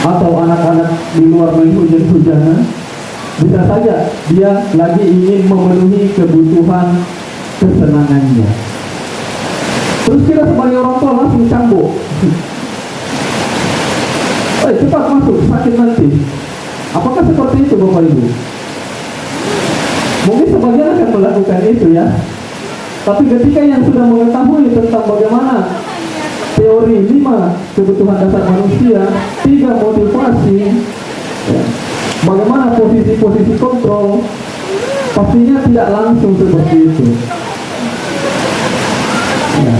atau anak-anak di luar main hujan-hujanan, bisa saja dia lagi ingin memenuhi kebutuhan kesenangannya. Terus kita sebagai orang tua langsung cambuk, cepat masuk, sakit nanti. Apakah seperti itu Bapak Ibu? Mungkin sebagian akan melakukan itu ya. Tapi ketika yang sudah mengetahui tentang bagaimana teori 5 kebutuhan dasar manusia, 3 motivasi, ya, bagaimana posisi-posisi kontrol, pastinya tidak langsung seperti itu. Ya.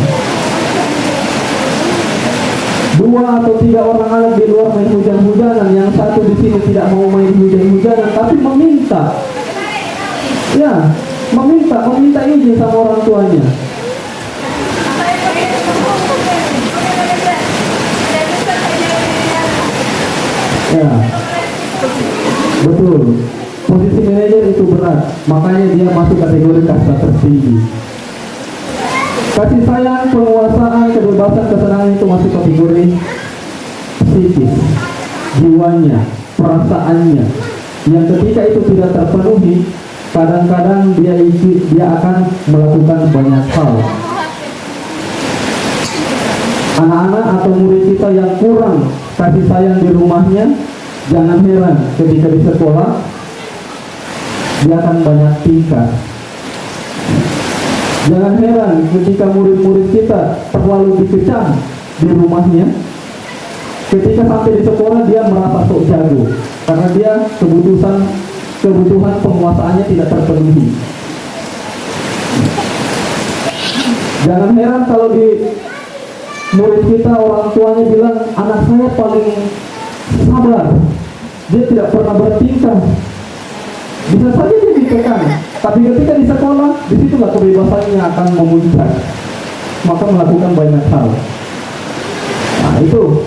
2 atau 3 orang anak di luar main hujan-hujanan, yang satu di sini tidak mau main hujan-hujanan, tapi meminta, ya, meminta izin sama orang tuanya. Ya, betul. Posisi manajer itu berat, makanya dia masuk kategori kasta tertinggi. Kasih sayang, penguasaan, kebebasan, kesenangan itu masuk kategori psikis, jiwanya, perasaannya. Yang ketika itu tidak terpenuhi, kadang-kadang dia akan melakukan banyak hal. Anak-anak atau murid kita yang kurang kasih sayang di rumahnya, jangan heran ketika di sekolah dia akan banyak tingkah. Jangan heran ketika murid-murid kita terlalu dikecam di rumahnya, ketika sampai di sekolah dia merasa sok jago karena dia kebutuhan penguasaannya tidak terpenuhi. Jangan heran kalau di murid kita orang tuanya bilang, anak saya paling sabar, dia tidak pernah bertingkah. Bisa saja dia ditekan, tapi ketika di sekolah, disitulah kebebasannya akan memuncak, maka melakukan banyak hal. Nah itu,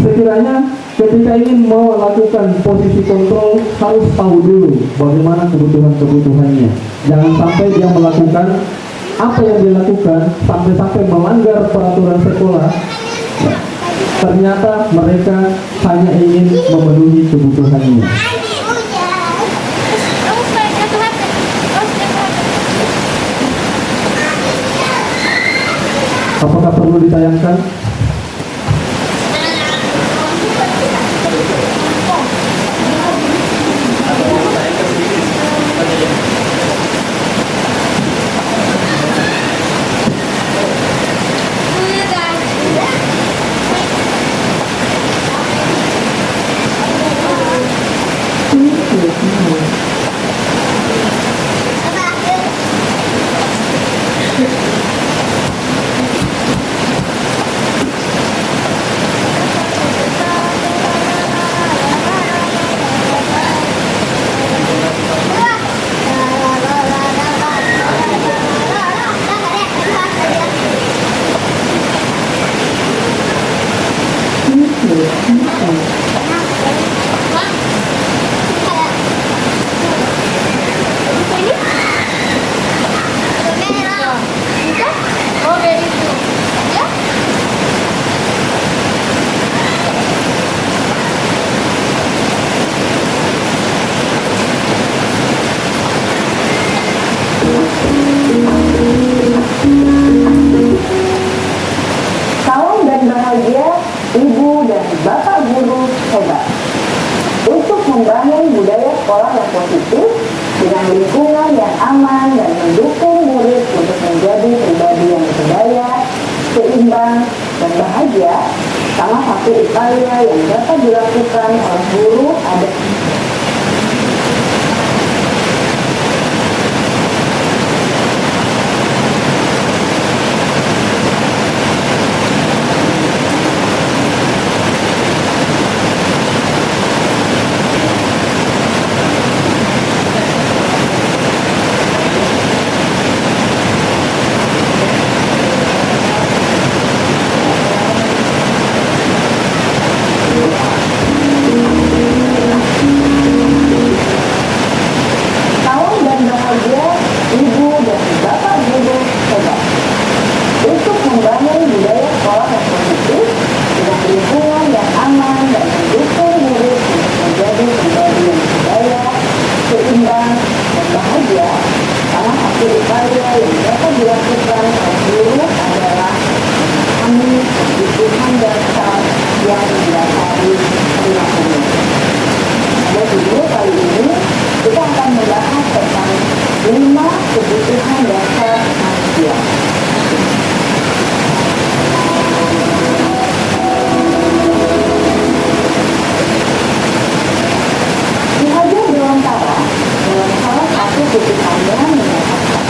sekiranya ketika ingin melakukan posisi kontrol, harus tahu dulu bagaimana kebutuhan-kebutuhannya. Jangan sampai dia melakukan apa yang dilakukan sampai-sampai melanggar peraturan sekolah, ya, ternyata mereka hanya ingin memenuhi kebutuhannya. Apakah perlu ditayangkan? Salam dan bahagia Ibu dan Bapak guru hebat untuk membangun budaya sekolah yang positif dengan lingkungan yang aman dan mendukung murid untuk menjadi pribadi yang berdaya, seimbang, dan bahagia. Salah satu upaya yang dapat dilakukan oleh guru ada salam dan bahagia Ibu dan Bapak guru hebat untuk membangun budaya sekolah yang positif dengan lingkungan yang aman dan mendukung murid untuk menjadi pribadi yang berdaya, seimbang, dan bahagia. Salah satu upaya yang dapat dilakukan oleh guru adalah memahami kebutuhan dasar yang didasari perilaku. Pada video kali ini kita akan membahas tentang 5 kebutuhan dasar manusia. Ki Hajar Dewantara dalam salah satu putusannya menyatakan,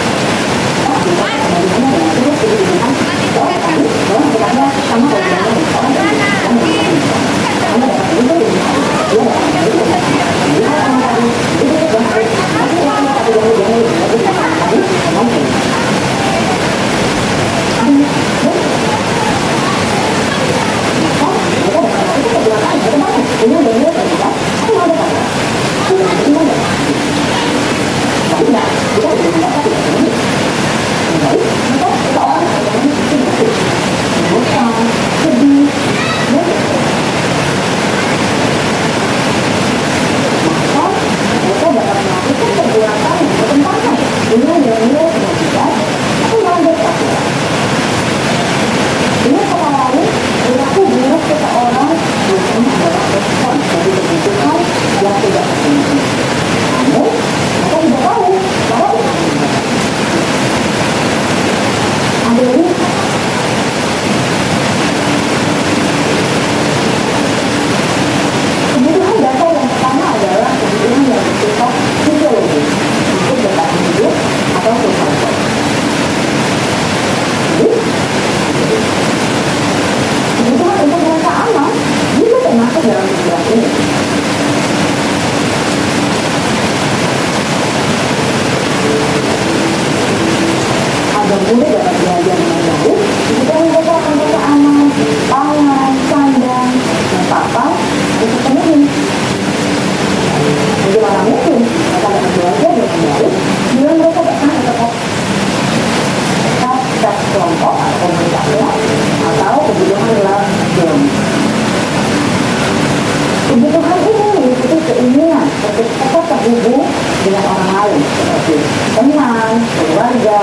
keluarga,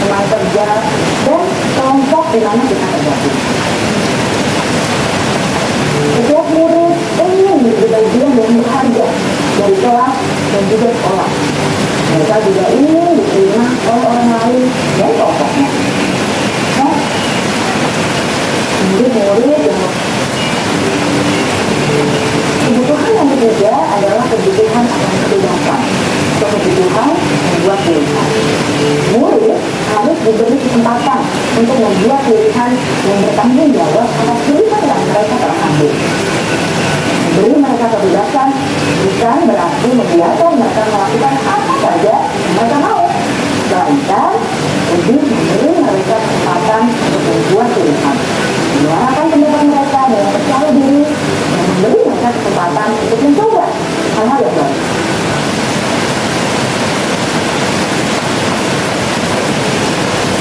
teman kerja, dan kelompok di mana kita tergabung. Setiap murid ingin menjadi bagian yang berharga dari kelas dan juga sekolah. Mereka juga ingin diterima oleh orang lain dan kelompoknya. Nah, murid-murid yang kebutuhan yang ketiga adalah kebutuhan akan kebebasan atau kebutuhan membuat pilihan. Murid harus diberi kesempatan untuk membuat pilihan yang bertanggung jawab atas pilihan yang mereka telah ambil. Memberi mereka kebebasan bukan berarti membiarkan mereka melakukan apa saja yang mereka mau, melainkan lebih memberi mereka kesempatan untuk membuat pilihan, menyuarakan pendapat mereka dengan percaya diri, dan memberi mereka kesempatan untuk mencoba hal-hal yang baru.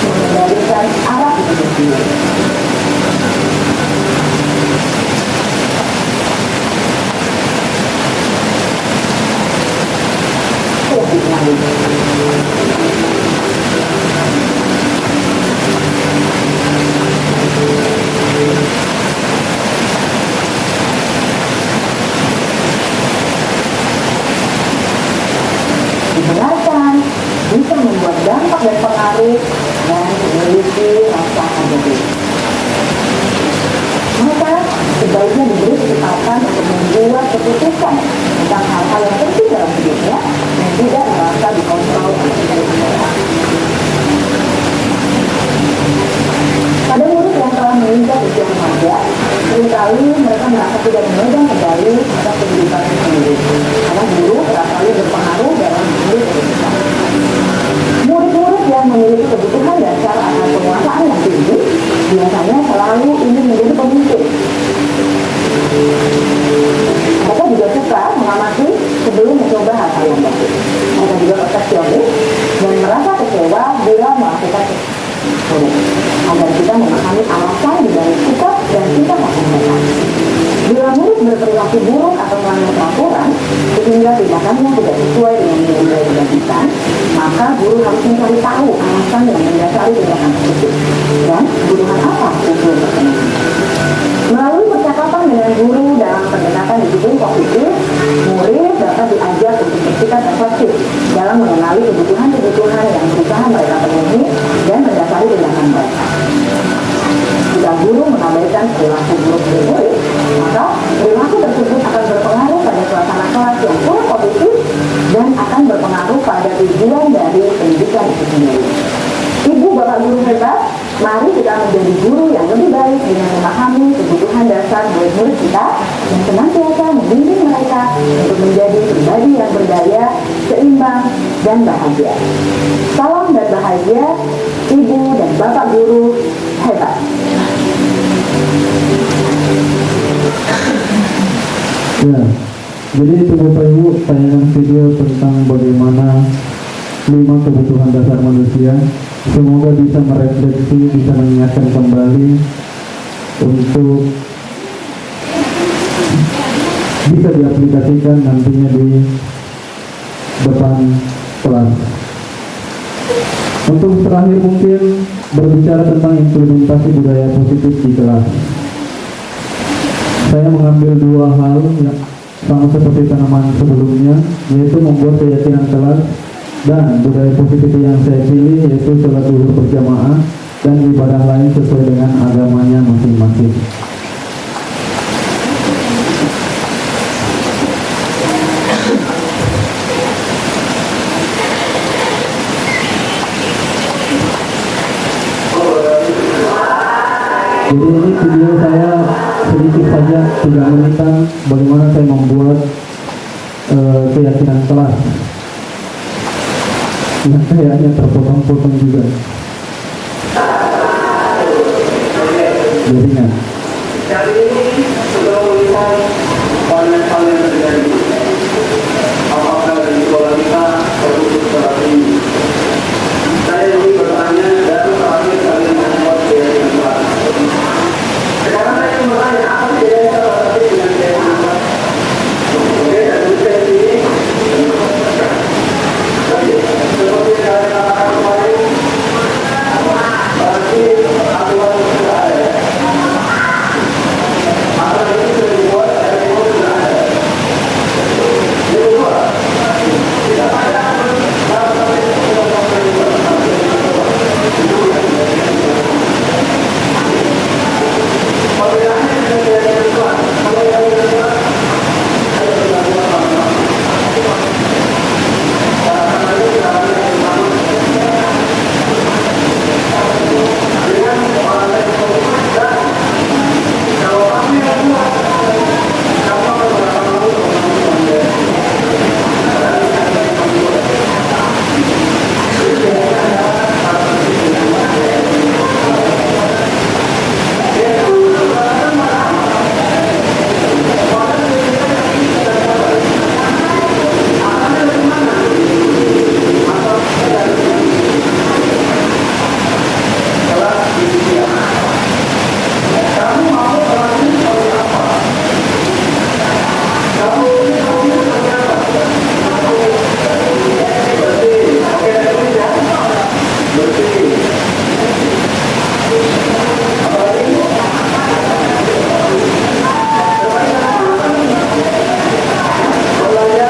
Mengendalikan arah hidup sendiri. Dibenarkan bisa membuat dampak dan pengaruh dan memiliki rasa harga diri. Maka sebaiknya diberi kesempatan untuk membuat keputusan tentang hal-hal yang penting dalam hidupnya dan tidak merasa dikontrol oleh orang. Pada murid yang telah menginjak usia remaja, seringkali mereka merasa tidak memegang kendali atas kehidupannya sendiri, karena guru kerap kali berpengaruh dalam memilih keputusan. Murid-murid yang memiliki kebutuhan dasar akan penguasaan yang tinggi biasanya selalu ingin menjadi pemimpin. Mereka juga suka mengamati sebelum mencoba hal-hal yang baru. Mereka juga perfeksionis dan merasa kecewa bila melakukan buruk, agar kita memahami alasan di balik sikap dan sikap mereka. Bila murid berperilaku buruk atau melanggar peraturan sehingga tindakannya tidak sesuai dengan nilai yang dijanjikan, maka guru harus mencari tahu alasan yang mendasari tindakan tersebut dan kebutuhan apa unsur tertentu. Melalui percakapan dengan guru dalam pendekatan disiplin positif, murid dapat diajar untuk bersikap efektif dalam mengenali kebutuhan-kebutuhan yang berusaha mereka penuhi dan mendasari tindakan mereka. Jika guru mengabaikan perilaku buruk dari murid, maka perilaku tersebut akan berpengaruh pada suasana kelas yang kurang positif dan akan berpengaruh pada tujuan dari pendidikan itu sendiri. Ibu bapak guru hebat, mari kita menjadi guru yang lebih baik dengan memahami kebutuhan dasar murid-murid kita dan senantiasa membimbing mereka untuk menjadi pribadi yang berdaya, seimbang, dan bahagia. Salam dan bahagia, ibu dan bapak guru hebat. Ya, jadi itu Bapak Ibu tayangan video tentang bagaimana 5 kebutuhan dasar manusia. Semoga bisa merefleksi, bisa mengingatkan kembali untuk bisa diaplikasikan nantinya di depan kelas. Untuk terakhir mungkin berbicara tentang implementasi budaya positif di kelas. Saya mengambil 2 hal yang sama seperti tanaman sebelumnya, yaitu membuat keyakinan kelas, dan budaya positif yang saya pilih yaitu sholat zuhur berjamaah dan ibadah lain sesuai dengan agamanya masing-masing. Jadi ini video saya sedikit saja 3 menitan bagaimana saya membuat keyakinan kelas. Yang kayaknya terpotong-potong juga. Jadinya. Kali ini sudah melihat hal yang terjadi. Apakah di sekolah kita perlu seperti ini? Saya ingin bertanya dan terakhir kalian membuat keyakinan kelas. Sekarang saya ingin bertanya, apa bedanya salah satu dengan keyakinan kelas? Oke, dan saya ini seperti yang kalian katakan kemarin, bersih. Apalagi pelajaran. Apalagi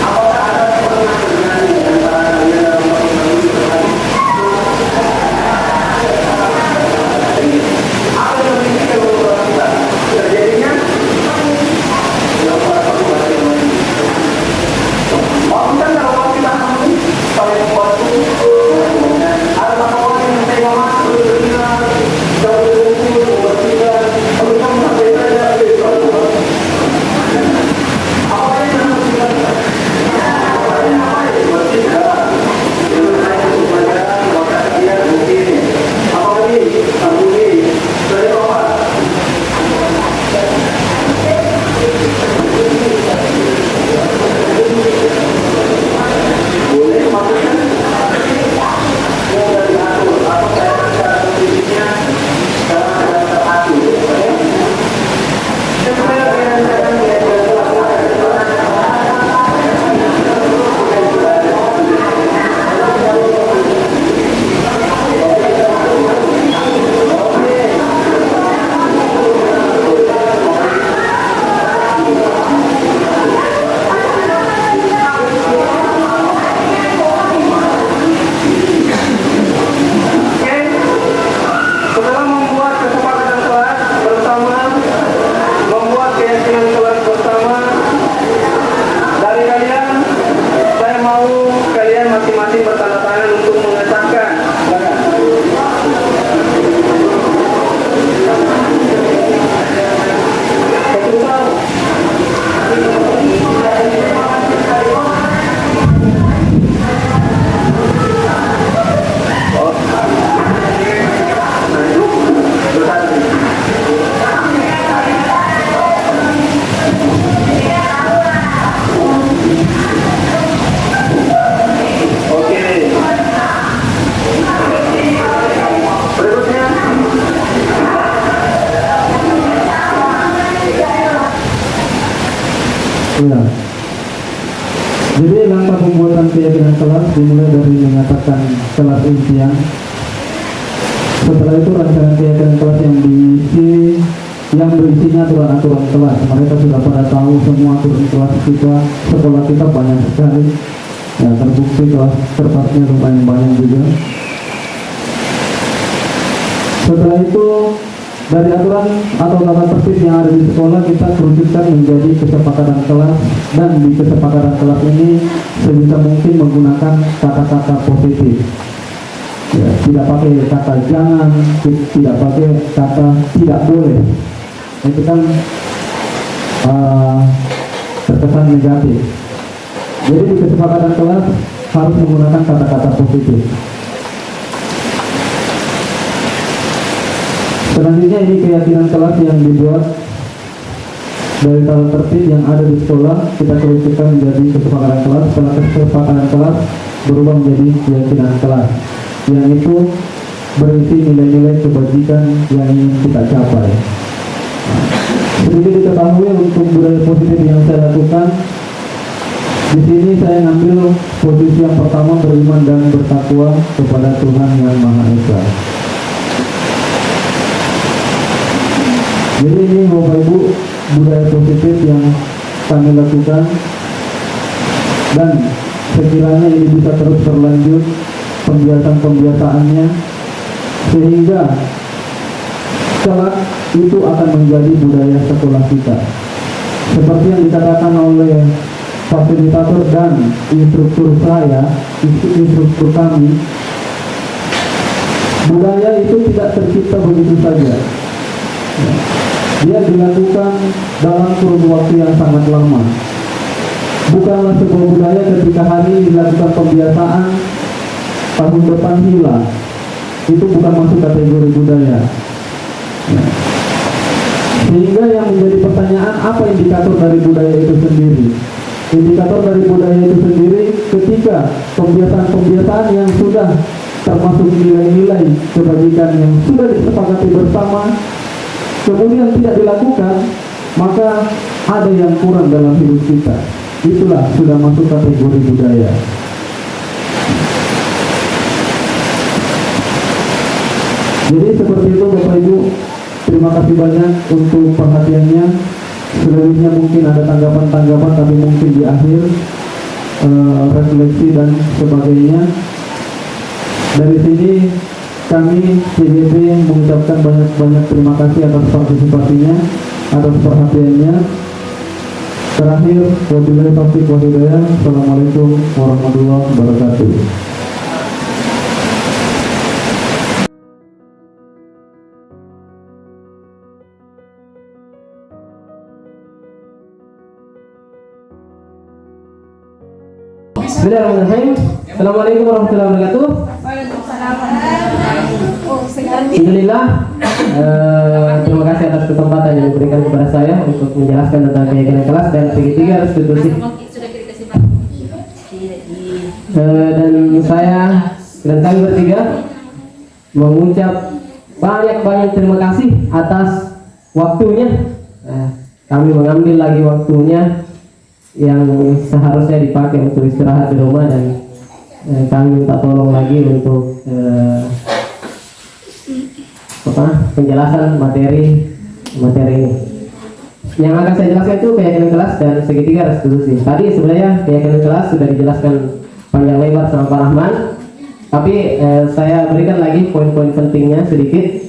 apakah ada pernah terjadi antara kalian dalam waktu terjadi? Apa yang terjadi kalau kita terjadinya? Yang para pembuat yang lain. Kita kalau kita hamil pada waktu ada orang yang saya masuk berbilang jauh dari berbilang kalau kamu sampai saja apa yang harus kita apa yang berbicara dengan saya pelajaran maka dia mungkin apalagi sambungi dari bawah. Boleh maksudnya sudah diatur atau saya secara fisiknya sekarang sudah teratur, oke? Saya merasakan setelah membuat kesepakatan kelas bersama, membuat keyakinan kelas bersama dari kalian, saya mau kalian masing-masing bertanda tangan untuk mengesahkan. Oke. Berikutnya. Ya. Jadi langkah pembuatan keyakinan kelas dimulai dari menyatakan kelas impian. Setelah itu rancangan keyakinan kelas yang berisinya aturan-aturan kelas. Mereka sudah pada tahu semua aturan kelas kita, sekolah kita banyak sekali. Ya, terbukti kelas kertasnya lumayan banyak juga. Setelah itu dari aturan atau tata tertib yang ada di sekolah kita kerucutkan menjadi kesepakatan kelas, dan di kesepakatan kelas ini sebisa mungkin menggunakan kata-kata positif. Ya, tidak pakai kata jangan, tidak pakai kata tidak boleh. Itu kan terkesan negatif. Jadi di kesepakatan kelas harus menggunakan kata-kata positif. Selanjutnya ini keyakinan kelas yang dibuat dari tata tertib yang ada di sekolah, kita kerucutkan menjadi kesepakatan kelas. Setelah kesepakatan kelas berubah menjadi keyakinan kelas, yang itu berisi nilai-nilai kebajikan yang ingin kita capai. Sedikit diketahui untuk budaya positif yang saya lakukan. Di sini saya ngambil posisi yang pertama, beriman dan bertakwa kepada Tuhan Yang Maha Esa. Jadi ini Bapak Ibu budaya positif yang kami lakukan, dan sekiranya ini bisa terus berlanjut pembiasaan-pembiasaannya sehingga kelak itu akan menjadi budaya sekolah kita. Seperti yang dikatakan oleh fasilitator dan instruktur kami, budaya itu tidak tercipta begitu saja. Dia dilakukan dalam kurun waktu yang sangat lama. Bukanlah sebuah budaya ketika hari ini dilakukan pembiasaan, tahun depan hilang. Itu bukan masuk kategori budaya. Sehingga yang menjadi pertanyaan, apa indikator dari budaya itu sendiri? Indikator dari budaya itu sendiri ketika pembiasaan-pembiasaan yang sudah termasuk nilai-nilai kebajikan yang sudah disepakati bersama kemudian tidak dilakukan, maka ada yang kurang dalam hidup kita, itulah sudah masuk kategori budaya. Jadi seperti itu Bapak Ibu, terima kasih banyak untuk perhatiannya. Selebihnya mungkin ada tanggapan-tanggapan, tapi mungkin di akhir refleksi dan sebagainya. Dari sini kami CBP mengucapkan banyak-banyak terima kasih atas partisipasinya, atas perhatiannya. Terakhir, wabillahi taufiq wal hidayah. Assalamualaikum warahmatullahi wabarakatuh. Bismillahirrahmanirrahim. Assalamualaikum warahmatullahi wabarakatuh. Alhamdulillah, terima kasih atas kesempatan yang diberikan kepada saya untuk menjelaskan tentang keyakinan kelas dan segitiga restitusi. Dan saya dan kami bertiga mengucap banyak terima kasih atas waktunya. Kami mengambil lagi waktunya yang seharusnya dipakai untuk istirahat di rumah, dan kami minta tolong lagi untuk penjelasan materi ini. Yang akan saya jelaskan itu keyakinan kelas dan segitiga restitusi. Tadi sebenarnya keyakinan kelas sudah dijelaskan panjang lebar sama Pak Rahman, tapi saya berikan lagi poin-poin pentingnya sedikit.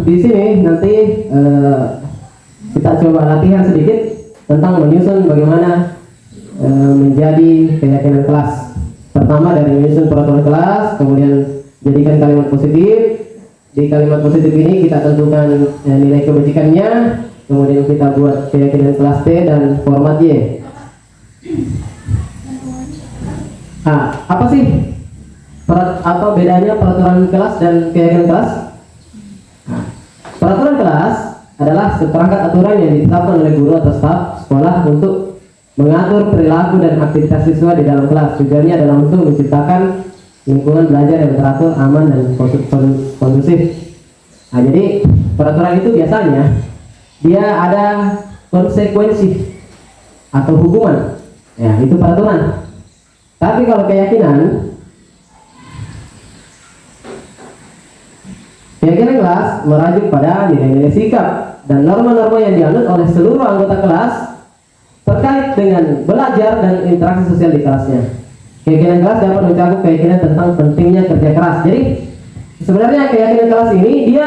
Di sini nanti kita coba latihan sedikit tentang menyusun bagaimana menjadi keyakinan kelas. Pertama dari menyusun peraturan kelas, kemudian jadikan kalimat positif. Di kalimat positif ini kita tentukan nilai kebajikannya, kemudian kita buat keyakinan kelas T dan format Y. Apa sih bedanya peraturan kelas dan keyakinan kelas? Peraturan kelas adalah seperangkat aturan yang ditetapkan oleh guru atau staf sekolah untuk mengatur perilaku dan aktivitas siswa di dalam kelas. Tujuannya adalah untuk menciptakan lingkungan belajar yang teratur, aman, dan kondusif. Jadi peraturan itu biasanya dia ada konsekuensi atau hukuman. Ya, itu peraturan. Tapi kalau keyakinan kelas merujuk pada nilai-nilai sikap dan norma-norma yang dianut oleh seluruh anggota kelas terkait dengan belajar dan interaksi sosial di kelasnya. Keyakinan kelas dapat mencakup keyakinan tentang pentingnya kerja keras. Jadi sebenarnya keyakinan kelas ini dia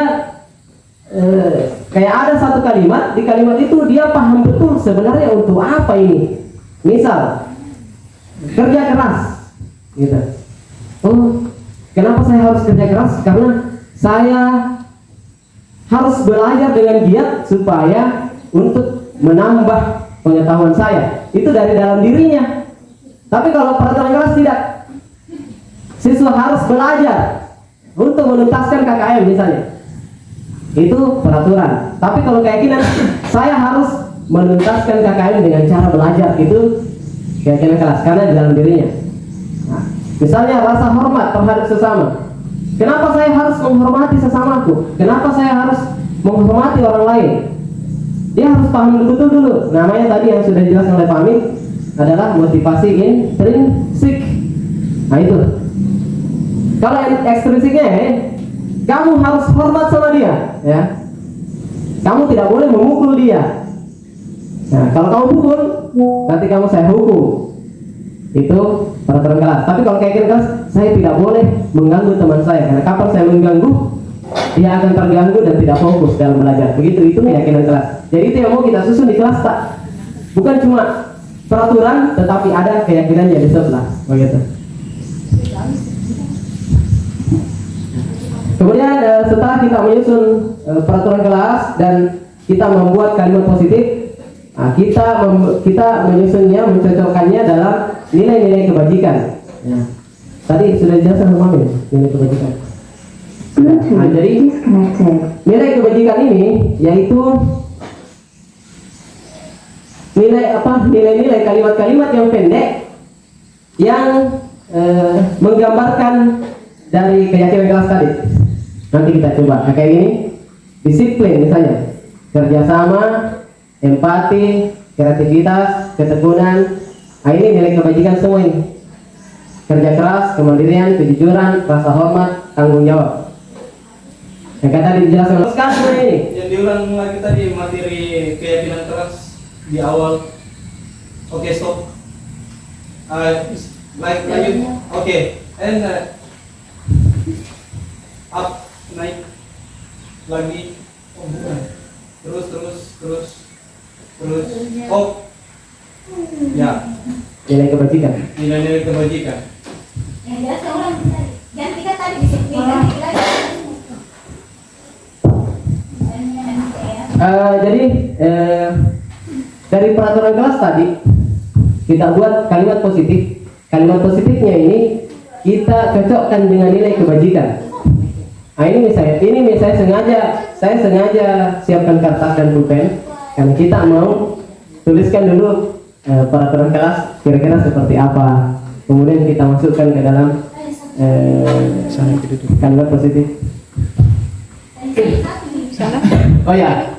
kayak ada satu kalimat, di kalimat itu dia paham betul sebenarnya untuk apa ini. Misal kerja keras, gitu. Kenapa saya harus kerja keras? Karena saya harus belajar dengan giat supaya untuk menambah pengetahuan saya. Itu dari dalam dirinya. Tapi kalau peraturan kelas tidak, siswa harus belajar untuk menuntaskan KKM misalnya. Itu peraturan. Tapi kalau keyakinan, saya harus menuntaskan KKM dengan cara belajar. Itu keyakinan kelas karena di dalam dirinya. Misalnya rasa hormat terhadap sesama. Kenapa saya harus menghormati sesamaku? Kenapa saya harus menghormati orang lain? Dia harus paham betul dulu. Namanya tadi yang sudah dijelaskan oleh Pak Amin adalah motivasi intrinsik. Nah itu. Kalau ekstrinsiknya, kamu harus hormat sama dia, ya. Kamu tidak boleh memukul dia. Nah, kalau kamu pukul, nanti kamu saya hukum. Itu peraturan kelas. Tapi kalau keyakinan kelas, saya tidak boleh mengganggu teman saya, karena kapan saya mengganggu, dia akan terganggu dan tidak fokus dalam belajar. Begitu, itu keyakinan kelas. Jadi itu yang mau kita susun di kelas, tak? Bukan cuma peraturan, tetapi ada keyakinan yang di sebelah. Begitu. Kemudian setelah kita menyusun peraturan kelas dan kita membuat kalimat positif, kita menyusunnya, mencocokkannya dalam nilai-nilai kebajikan. Ya. Tadi sudah dijelaskan sama Amin, nilai kebajikan. Nah, jadi nilai kebajikan ini yaitu nilai-nilai kalimat-kalimat yang pendek yang menggambarkan dari keyakinan kelas tadi. Nanti kita coba kayak gini. disiplin misalnya, kerjasama, empati, kreativitas, ketekunan. Nah, ini nilai kebajikan semua ini. Kerja keras, kemandirian, kejujuran, rasa hormat, tanggung jawab. Yang kata dijelaskan sekarang semua ini. Yang diulang lagi tadi materi keyakinan keras di awal. Oke, stop. Lanjut. Oke, and up, naik lagi. Oh, bukan. Terus. Oh, ya. Nilai kebajikan. Nilai-nilai kebajikan. Yang jelas yang ulang tadi. Yang tiga tadi disiplin. Yang tiga Jadi dari peraturan kelas tadi kita buat kalimat positif. Kalimat positifnya ini kita cocokkan dengan nilai kebajikan. Nah, ini saya sengaja siapkan kertas dan pulpen karena kita mau tuliskan dulu peraturan kelas kira-kira seperti apa. Kemudian kita masukkan ke dalam kalimat positif. Oh ya,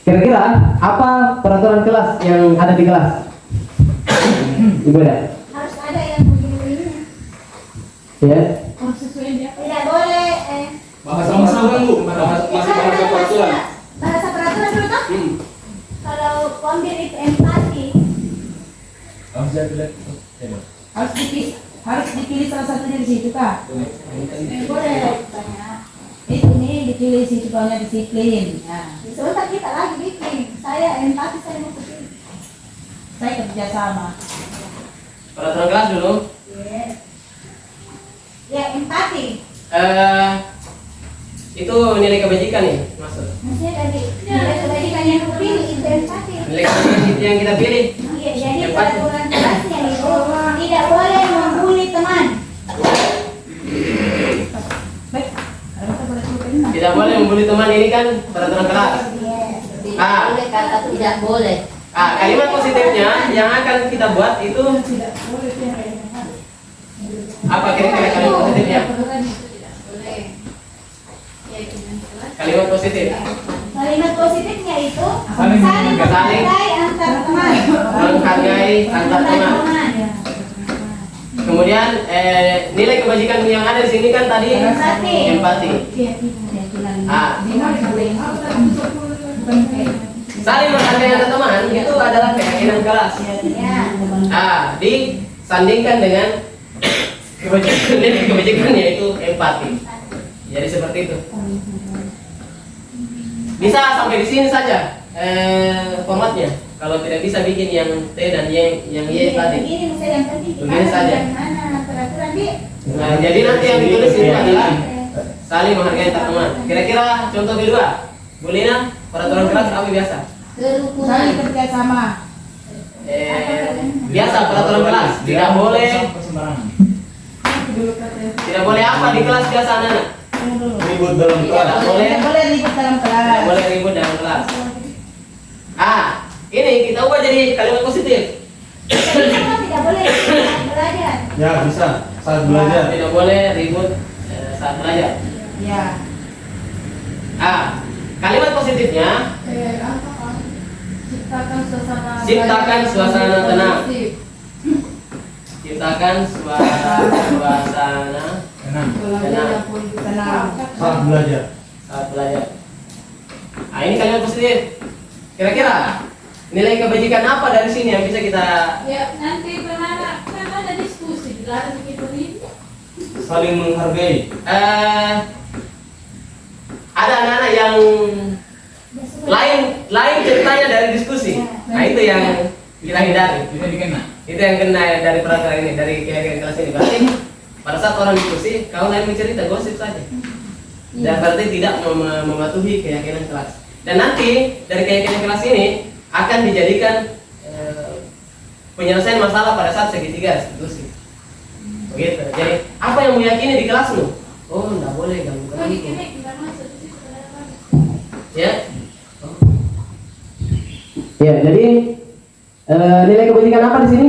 kira-kira apa peraturan kelas yang ada di kelas? Ibu ada? harus ada yang begini-begini. Ya. Tidak boleh Bahasa Bu. Bahasa peraturan. bahasa peraturan dulu toh? Kalau ambil itu empati. harus dipilih salah satunya di situ kak. Boleh banyak. Itu nih dipilih situ soalnya disiplin. Nah, Sebentar kita lagi bikin. Saya empati, saya mau pilih. saya kerjasama. Peraturan kelas dulu. Ya empati. Itu nilai kebajikan nih, maksud. Maksudnya dari nilai kebajikan yang dipilih itu empati. Nilai kebajikan itu yang kita pilih. Iya, jadi Empati. peraturan kelasnya itu tidak boleh membuli teman. Baik, kalau kita boleh coba. Tidak boleh membuli teman, ini kan peraturan kelas. Boleh kata tidak boleh. Kalimat positifnya yang akan kita buat itu apa kira-kira kalimat positifnya? Kalimat positif. Kalimat positifnya itu Saling saling menghargai. menghargai antar teman. Menghargai antar teman. Kemudian nilai kebajikan yang ada di sini kan tadi Empati. empati. Saling menghargai antar teman itu adalah keyakinan kelas. Ya. Disandingkan dengan kebajikan, nilai kebajikan yaitu empati. Jadi seperti itu. Bisa sampai di sini saja formatnya. Kalau tidak bisa bikin yang T dan yang Y tadi. Begini misalnya yang penting kita Begini saja. bagaimana peraturan di. Nah, jadi nanti yang ditulis itu adalah saling menghargai antar teman. Kira-kira contoh kedua, Bu Lina, peraturan kelas apa biasa? Kerukunan. Saling kerjasama. Biasa peraturan kelas tidak boleh apa di kelas biasa anak-anak. Ribut dalam kelas. Tidak boleh Tidak boleh ribut dalam tidak kelas. boleh ribut dalam kelas. Ini kita ubah jadi kalimat positif. Sama tidak boleh saat belajar. Ya, bisa. Saat belajar. Tidak boleh ribut saat belajar. Ya. Kalimat positifnya Ciptakan suasana tenang. kondusif. Ciptakan suasana Tenang. Tenang. Saat belajar. saat belajar. Ini kalimat positif. Kira-kira nilai kebajikan apa dari sini yang bisa kita Ya nanti bagaimana kan ada diskusi dilarang begitu ini. Saling menghargai. ada anak-anak yang lain ceritanya dari diskusi. Nah itu yang kita hindari. Kita dikena. Itu yang kena dari peraturan ini, dari keyakinan kelas ini. Berarti pada saat orang diskusi, kalau lain mencerita gosip saja. Dan berarti tidak mematuhi keyakinan kelas. Dan nanti dari keyakinan kelas ini akan dijadikan penyelesaian masalah pada saat segitiga diskusi. Begitu. Jadi apa yang meyakini di kelasmu? Oh, enggak boleh ganggu kelasmu. Ya. Ya, jadi nilai kebajikan apa di sini?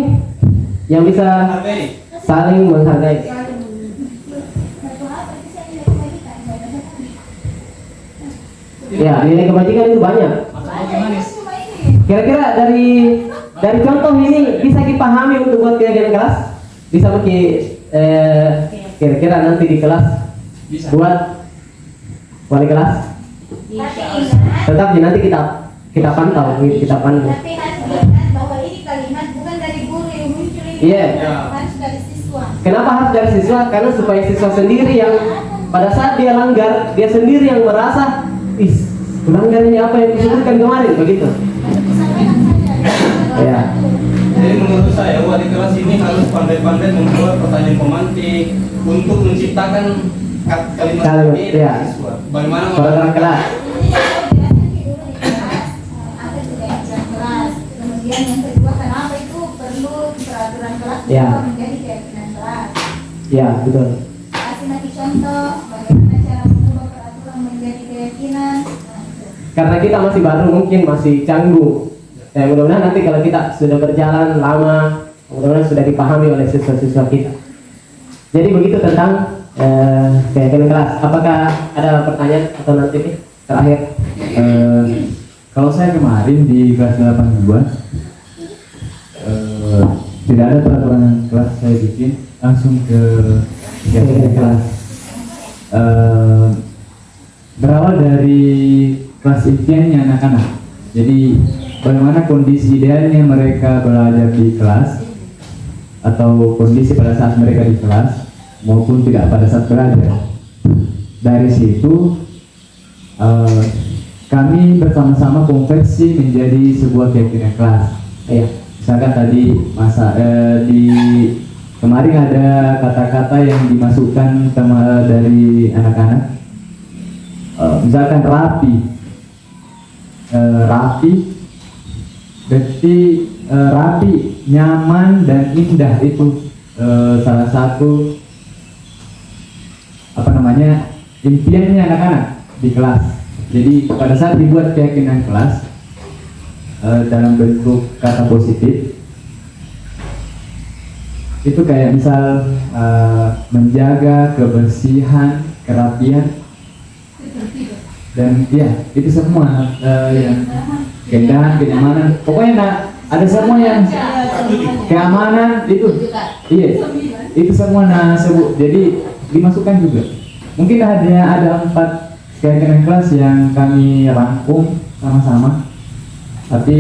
Yang bisa Hargai. saling menghargai. Ya, nilai kebajikan itu banyak. Cuma ini. Kira-kira dari contoh ini bisa dipahami untuk buat kegiatan kelas? Bisa pakai kira-kira nanti di kelas Bisa. buat wali kelas? Tapi ingat, Tetap nanti kita pantau. tapi harus diingat bahwa ini kalimat bukan dari guru yang muncul ini. Iya. Harus dari siswa. Kenapa harus dari siswa? Karena supaya siswa sendiri yang pada saat dia langgar, dia sendiri yang merasa, melanggar ini apa yang disebutkan kemarin, begitu. Sampaikan saja. Ya. Jadi menurut saya wali kelas ini harus pandai-pandai membuat pertanyaan pemantik untuk menciptakan kalimat Kalimat, ini ya. dari siswa. Bagaimana Peraturan kelas. Apa itu kegiatan kelas. Kemudian yang kedua, kenapa itu perlu peraturan kelas Ya. untuk menjadi keyakinan kelas. Ya, betul. Kasih nanti contoh bagaimana cara mengubah peraturan menjadi keyakinan. Nah, itu. Karena kita masih baru, mungkin masih canggung. Ya, mudah-mudahan nanti kalau kita sudah berjalan lama, mudah-mudahan sudah dipahami oleh siswa-siswa kita. Jadi begitu tentang keyakinan kelas. Apakah ada pertanyaan atau nanti nih terakhir? Kalau saya kemarin di kelas 82 tidak ada peraturan kelas, saya bikin langsung ke kegiatan kelas. Berawal dari kelas impiannya anak-anak. Jadi bagaimana kondisi idealnya mereka belajar di kelas atau kondisi pada saat mereka di kelas maupun tidak pada saat belajar. Dari situ kami bersama-sama konversi menjadi sebuah keyakinan kelas. Iya. Misalkan tadi di kemarin ada kata-kata yang dimasukkan dari anak-anak. Misalkan rapi, berarti rapi, nyaman dan indah itu salah satu impiannya anak-anak di kelas. Jadi pada saat dibuat keyakinan kelas dalam bentuk kata positif, itu kayak misal menjaga kebersihan, kerapian, dan ya itu semua yang keindahan, kenyamanan, pokoknya ada semua yang keamanan itu, iya itu semua sebut. Jadi dimasukkan juga. Mungkin ada 4 keyakinan kelas yang kami rangkum sama-sama, tapi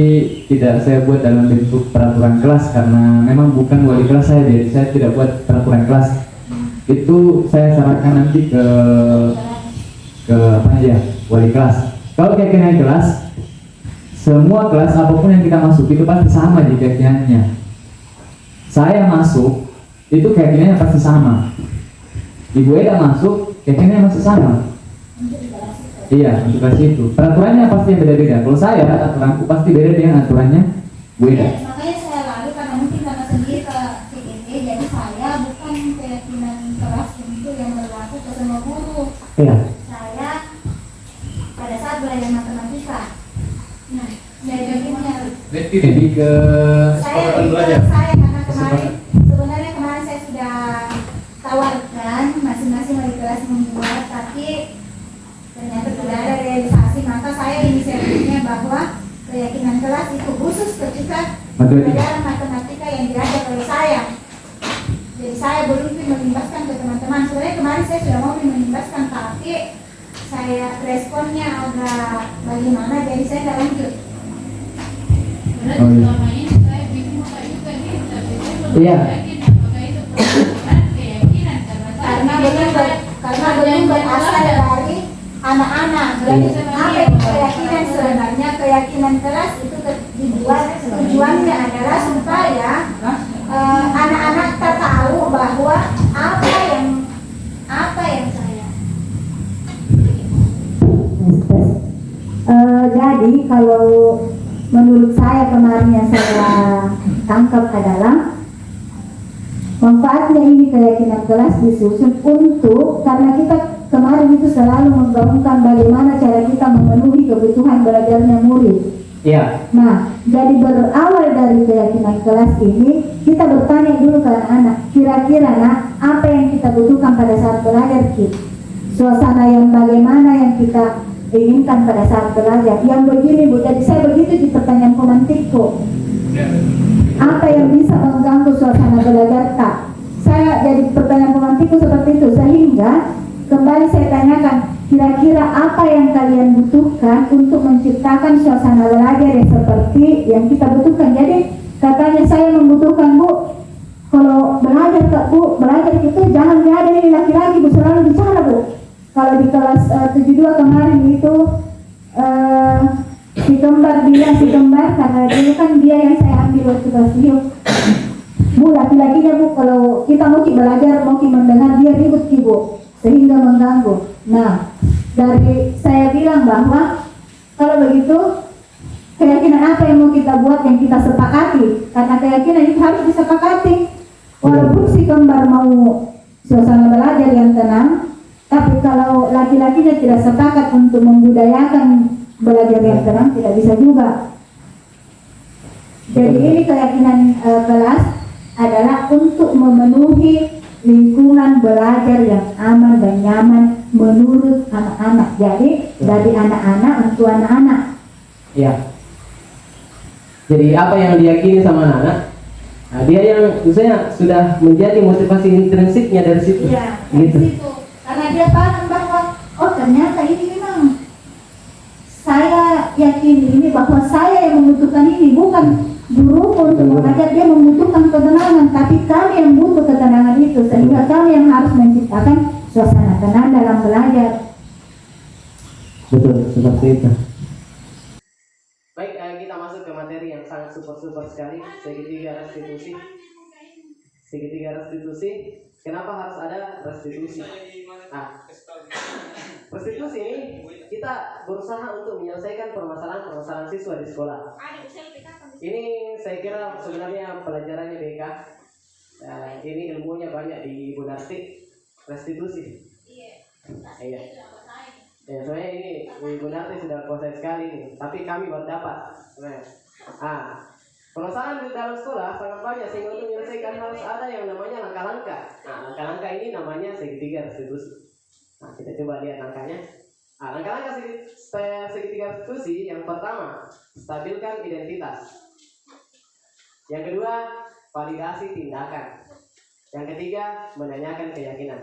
tidak saya buat dalam bentuk peraturan kelas karena memang bukan wali kelas saya, jadi saya tidak buat peraturan kelas. Itu saya sarankan nanti ke wali kelas. Kalau keyakinan kelas, semua kelas apapun yang kita masuk itu pasti sama di keyakinannya. Saya masuk itu keyakinannya pasti sama. Ibu Eda masuk keyakinannya masih sama. Iya, untuk kelas itu. Peraturannya pasti beda-beda. Kalau saya, aturanku pasti beda dengan aturannya Bu Eda. Makanya saya lalu karena mungkin karena sendiri ke CGT, jadi saya bukan keyakinan keras itu yang berlaku ke semua guru. Iya. Saya pada saat belajar matematika, nah dari bagiannya Jadi ke saya belajar. saya karena sebenarnya kemarin saya sudah tawarkan masing-masing wali kelas membuat, tapi ternyata tidak ada realisasi. Maka saya inisiatifnya bahwa keyakinan kelas itu khusus ketika pelajaran matematika yang diajar oleh saya. Jadi saya belum melimpaskan ke teman-teman. Sebenarnya kemarin saya sudah mau melimpaskan, tapi saya responnya agak bagaimana, jadi saya tidak lanjut. Berarti Oh, iya. selama ini saya bingung apa juga nih, tapi saya belum Iya. yakin apakah itu peraturan keyakinan Karena belum berasal dari anak-anak. Berarti apa itu keyakinan sebenarnya? Keyakinan kelas itu dibuat tujuannya adalah supaya anak-anak tahu bahwa apa yang saya. Jadi kalau menurut saya kemarin yang saya tangkap adalah manfaatnya ini keyakinan kelas disusun untuk, karena kita kemarin itu selalu membangunkan bagaimana cara kita memenuhi kebutuhan belajarnya murid. Iya. Nah, jadi berawal dari keyakinan kelas ini, kita bertanya dulu ke anak-anak, kira-kira apa yang kita butuhkan pada saat belajar kita? Suasana yang bagaimana yang kita inginkan pada saat belajar. Yang begini Bu, jadi saya begitu di pertanyaan pemantikku. Apa yang bisa mengganggu suasana belajar tak? Saya jadi pertanyaan pemantikku seperti itu, sehingga kembali saya tanyakan, kira-kira apa yang kalian butuhkan untuk menciptakan suasana belajar yang seperti yang kita butuhkan. Jadi katanya saya membutuhkan Bu, kalau belajar Kak Bu, belajar itu jangan ada ini laki-laki Bu selalu bicara Bu. Kalau di kelas 72 kemarin itu si kembar karena dulu kan dia yang saya ambil waktu kelas dia. Bu, laki-lakinya Bu, kalau kita mau belajar, mau mendengar dia ribut Bu, sehingga mengganggu. Nah, dari saya bilang bahwa kalau begitu keyakinan apa yang mau kita buat, yang kita sepakati, karena keyakinan itu harus disepakati. Walaupun si kembar mau suasana belajar yang tenang, tapi kalau laki-lakinya tidak sepakat untuk membudayakan belajar yang tenang, tidak bisa juga. Jadi ini keyakinan kelas adalah untuk memenuhi lingkungan belajar yang aman dan nyaman menurut anak-anak. Jadi dari anak-anak untuk anak-anak. Ya. Jadi apa yang diyakini sama anak-anak, nah, dia yang misalnya sudah menjadi motivasi intrinsiknya dari situ. Iya, Gitu. dari situ. Karena dia paham bahwa oh ternyata ini memang saya yakin ini bahwa saya yang membutuhkan ini, bukan guru untuk mengajar. Dia membutuhkan ketenangan, tapi kami yang butuh ketenangan itu, sehingga kami yang harus menciptakan suasana tenang dalam belajar. Betul, seperti itu. Baik, kita masuk ke materi yang sangat super sekali, segitiga restitusi. Segitiga restitusi. Kenapa harus ada restitusi? Nah, restitusi ini kita berusaha untuk menyelesaikan permasalahan siswa di sekolah. Ini saya kira sebenarnya pelajarannya BK. Ini ilmunya banyak di Bunarti, restitusi. Iya. Ya, soalnya ini Ibu Narti sudah kuasai sekali nih, tapi kami baru dapat. Permasalahan di dalam sekolah sangat banyak, sehingga untuk menyelesaikan harus ada yang namanya langkah-langkah. Nah, langkah-langkah ini namanya segitiga restitusi. Nah, kita coba lihat langkahnya. Langkah-langkah segitiga restitusi, yang pertama, stabilkan identitas. Yang kedua, validasi tindakan. Yang ketiga, menanyakan keyakinan.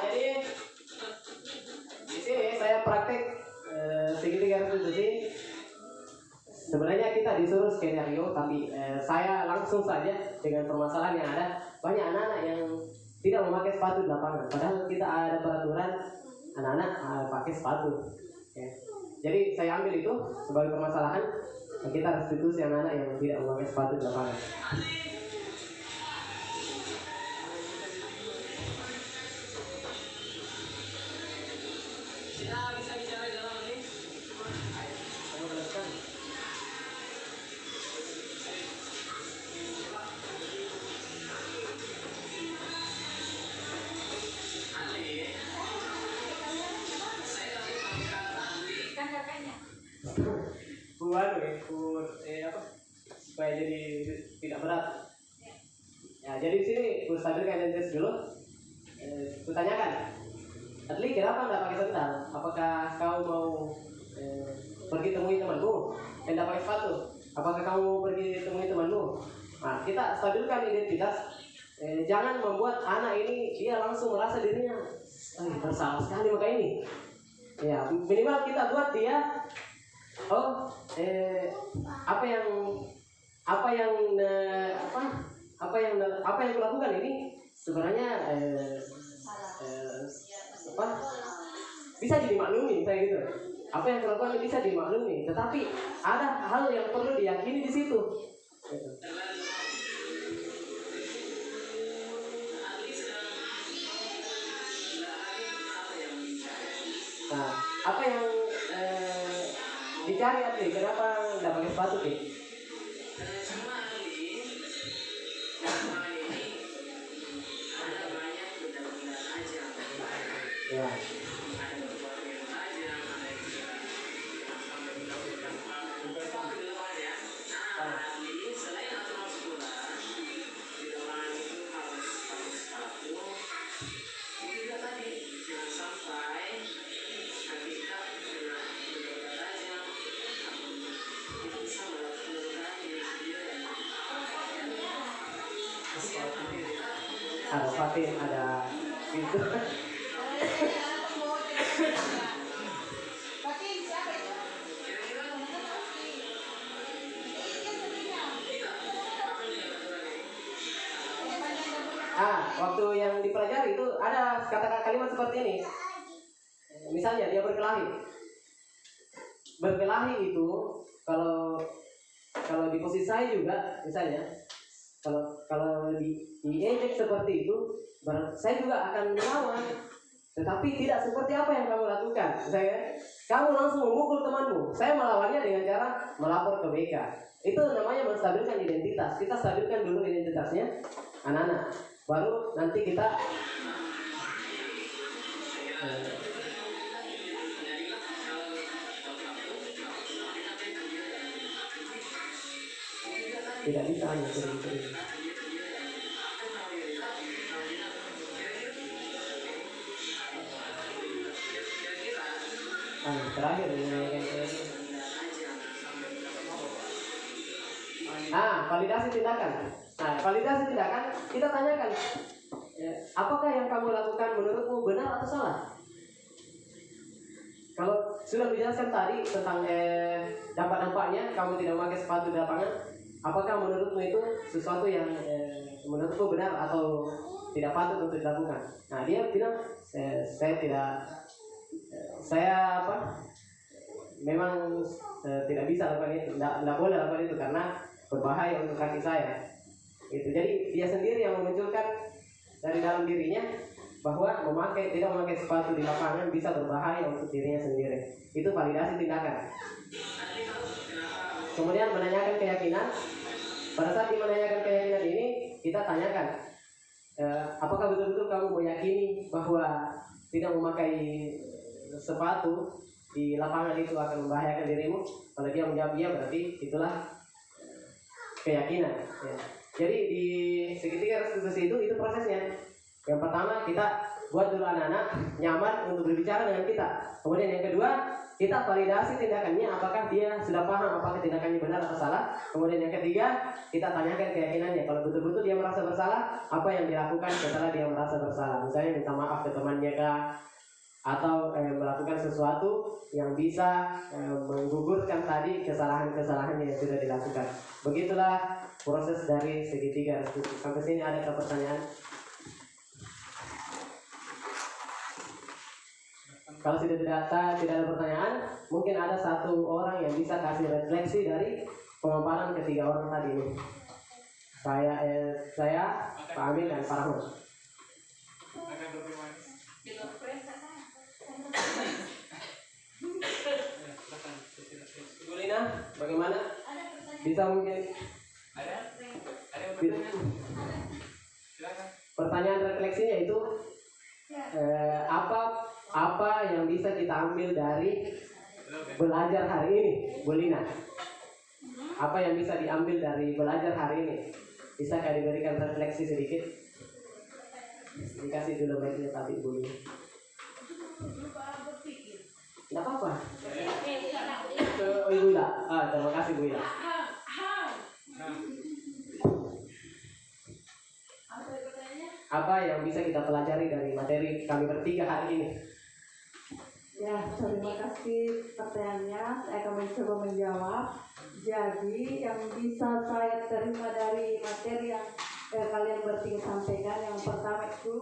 Jadi di sini saya praktek segitiga restitusi. Sebenarnya kita disuruh skenario, tapi saya langsung saja dengan permasalahan yang ada. Banyak anak-anak yang tidak memakai sepatu di lapangan, padahal kita ada peraturan anak-anak pakai sepatu. Jadi saya ambil itu sebagai permasalahan, kita restitusi anak-anak yang tidak memakai sepatu di lapangan. Bisa bicara di dalam ini? Saya jelaskan. Supaya jadi tidak berat. Ya, jadi di sini stabilkan identitas dulu. Kutanyakan, Adli, kenapa nggak pakai sandal? Apakah kau mau pergi temui temanmu? Tidak pakai sepatu. Apakah kamu pergi temui temanmu? Nah, kita stabilkan identitas. Jangan membuat anak ini dia langsung merasa dirinya bersalah sekali maka ini. Ya, minimal kita buat dia apa yang kulakukan ini sebenarnya bisa dimaklumi, kayak gitu. Apa yang kulakukan ini bisa dimaklumi, tetapi ada hal yang perlu diyakini di situ. Nah, apa yang dicari Adli? Kenapa nggak pakai sepatu, Ki? ada Fatin, ada gitu. Fatin, siapa itu? Waktu yang dipelajari itu ada kata-kata kalimat seperti ini. Misalnya dia berkelahi. Berkelahi itu kalau di posisi saya juga, misalnya kalau diejek seperti itu, saya juga akan melawan. Tetapi tidak seperti apa yang kamu lakukan. Kamu langsung memukul temanmu. Saya melawannya dengan cara melapor ke BK. Itu namanya menstabilkan identitas. Kita stabilkan dulu identitasnya anak-anak. Baru nanti kita tidak bisa hanya sering-sering. Terakhir validasi tindakan. Validasi tindakan kita tanyakan, apakah yang kamu lakukan menurutmu benar atau salah? Kalau sudah dijelaskan tadi tentang dampak-dampaknya, kamu tidak memakai sepatu di lapangan, apakah menurutmu itu sesuatu yang menurutmu benar atau tidak patut untuk dilakukan? Nah, dia bilang memang tidak bisa lakukan itu, tidak boleh lakukan itu karena berbahaya untuk kaki saya. Itu jadi dia sendiri yang memunculkan dari dalam dirinya bahwa tidak memakai sepatu di lapangan bisa berbahaya untuk dirinya sendiri. Itu validasi tindakan. Kemudian menanyakan keyakinan. Pada saat menanyakan keyakinan ini, kita tanyakan, apakah betul-betul kamu meyakini bahwa tidak memakai sepatu di lapangan itu akan membahayakan dirimu? Kalau dia menjawab iya, berarti itulah keyakinan. Ya. Jadi di segitiga restitusi itu prosesnya. Yang pertama kita buat dulu anak-anak nyaman untuk berbicara dengan kita. Kemudian yang kedua kita validasi tindakannya, apakah dia sudah paham apakah tindakannya benar atau salah. Kemudian yang ketiga kita tanyakan keyakinannya. Kalau betul-betul dia merasa bersalah, apa yang dilakukan setelah dia merasa bersalah? Misalnya minta maaf ke temannya kah? Atau melakukan sesuatu yang bisa menggugurkan tadi kesalahan-kesalahan yang sudah dilakukan. Begitulah proses dari segitiga restitusi. Sampai sini ada pertanyaan? Kalau sudah tidak ada pertanyaan, mungkin ada satu orang yang bisa kasih refleksi dari pemaparan ketiga orang tadi ini. Saya, Pak Amin dan Pak Rahman. Ibu Lina, bagaimana? Bisa mungkin? Ada pertanyaan refleksinya itu apa yang bisa kita ambil dari belajar hari ini, Bu Lina? Apa yang bisa diambil dari belajar hari ini? Bisakah diberikan refleksi sedikit? Dikasih dulu mic-nya tadi Bu Lina. Tidak apa-apa. Ibu Ila. Terima kasih Bu Ila. Apa yang bisa kita pelajari dari materi kami bertiga hari ini? Ya, terima kasih pertanyaannya. Saya akan mencoba menjawab. Jadi, yang bisa saya terima dari materi yang kalian bertiga sampaikan, yang pertama itu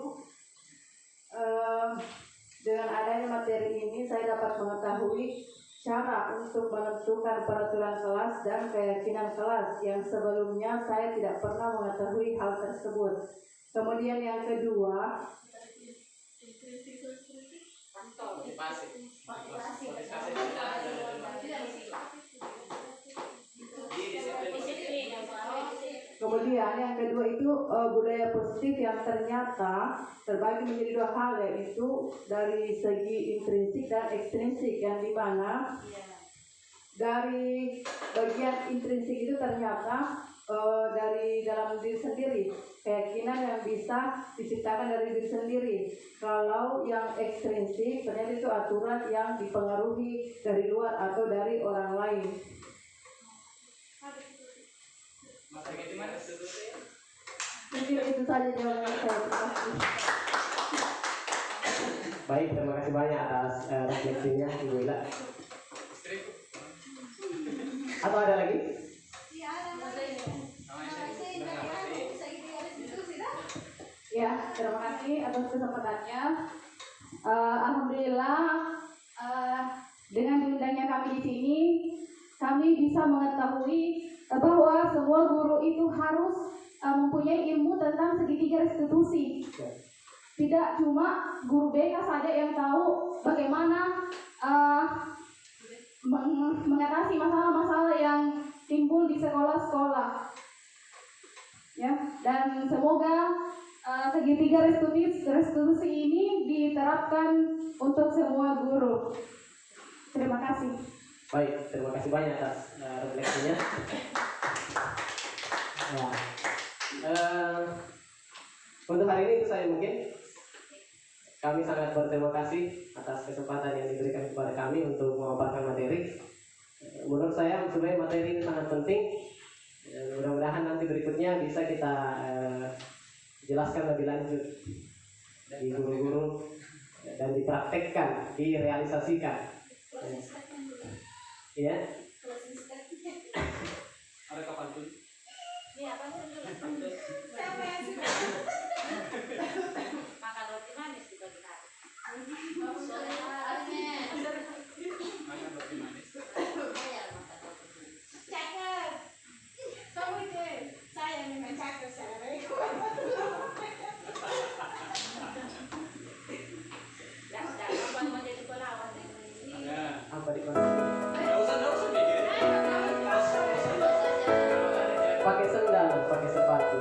dengan adanya materi ini saya dapat mengetahui cara untuk menentukan peraturan kelas dan keyakinan kelas yang sebelumnya saya tidak pernah mengetahui hal tersebut. Kemudian yang kedua, itu budaya positif yang ternyata terbagi menjadi dua hal, yaitu dari segi intrinsik dan ekstrinsik, yang dimana dari bagian intrinsik itu ternyata dari dalam diri sendiri, keyakinan yang bisa diciptakan dari diri sendiri. Kalau yang ekstrinsik ternyata itu aturan yang dipengaruhi dari luar atau dari orang lain. Mungkin itu saja jawaban saya. Terima kasih. Baik, terima kasih banyak atas refleksinya Ibu Ila. Atau ada lagi? Iya, ada lagi. Ya, terima kasih atas kesempatannya. Alhamdulillah, dengan diundangnya kami di sini, kami bisa mengetahui bahwa semua guru itu harus mempunyai ilmu tentang segitiga restitusi. Tidak cuma guru BK saja yang tahu bagaimana mengatasi masalah-masalah yang timbul di sekolah-sekolah. Ya, dan semoga segitiga restitusi ini diterapkan untuk semua guru. Terima kasih. Baik, terima kasih banyak atas refleksinya. Ya. Untuk hari ini itu saya mungkin. Kami sangat berterima kasih atas kesempatan yang diberikan kepada kami untuk memaparkan materi. Menurut saya sebenarnya materi ini sangat penting. Mudah-mudahan nanti berikutnya bisa kita jelaskan lebih lanjut dari guru-guru dan dipraktekkan, direalisasikan. Ya. Ada kapan tuh? Iya, apa dulu? Siapa yang suka? Makan roti manis di pagi hari. Makan roti manis. Cakep. Kamu deh. Saya memang cakep saya. Ya, apa mau jadi pelawat ini? Ya. Apa di Nggak usah mikir. pakai sendal, pakai sepatu.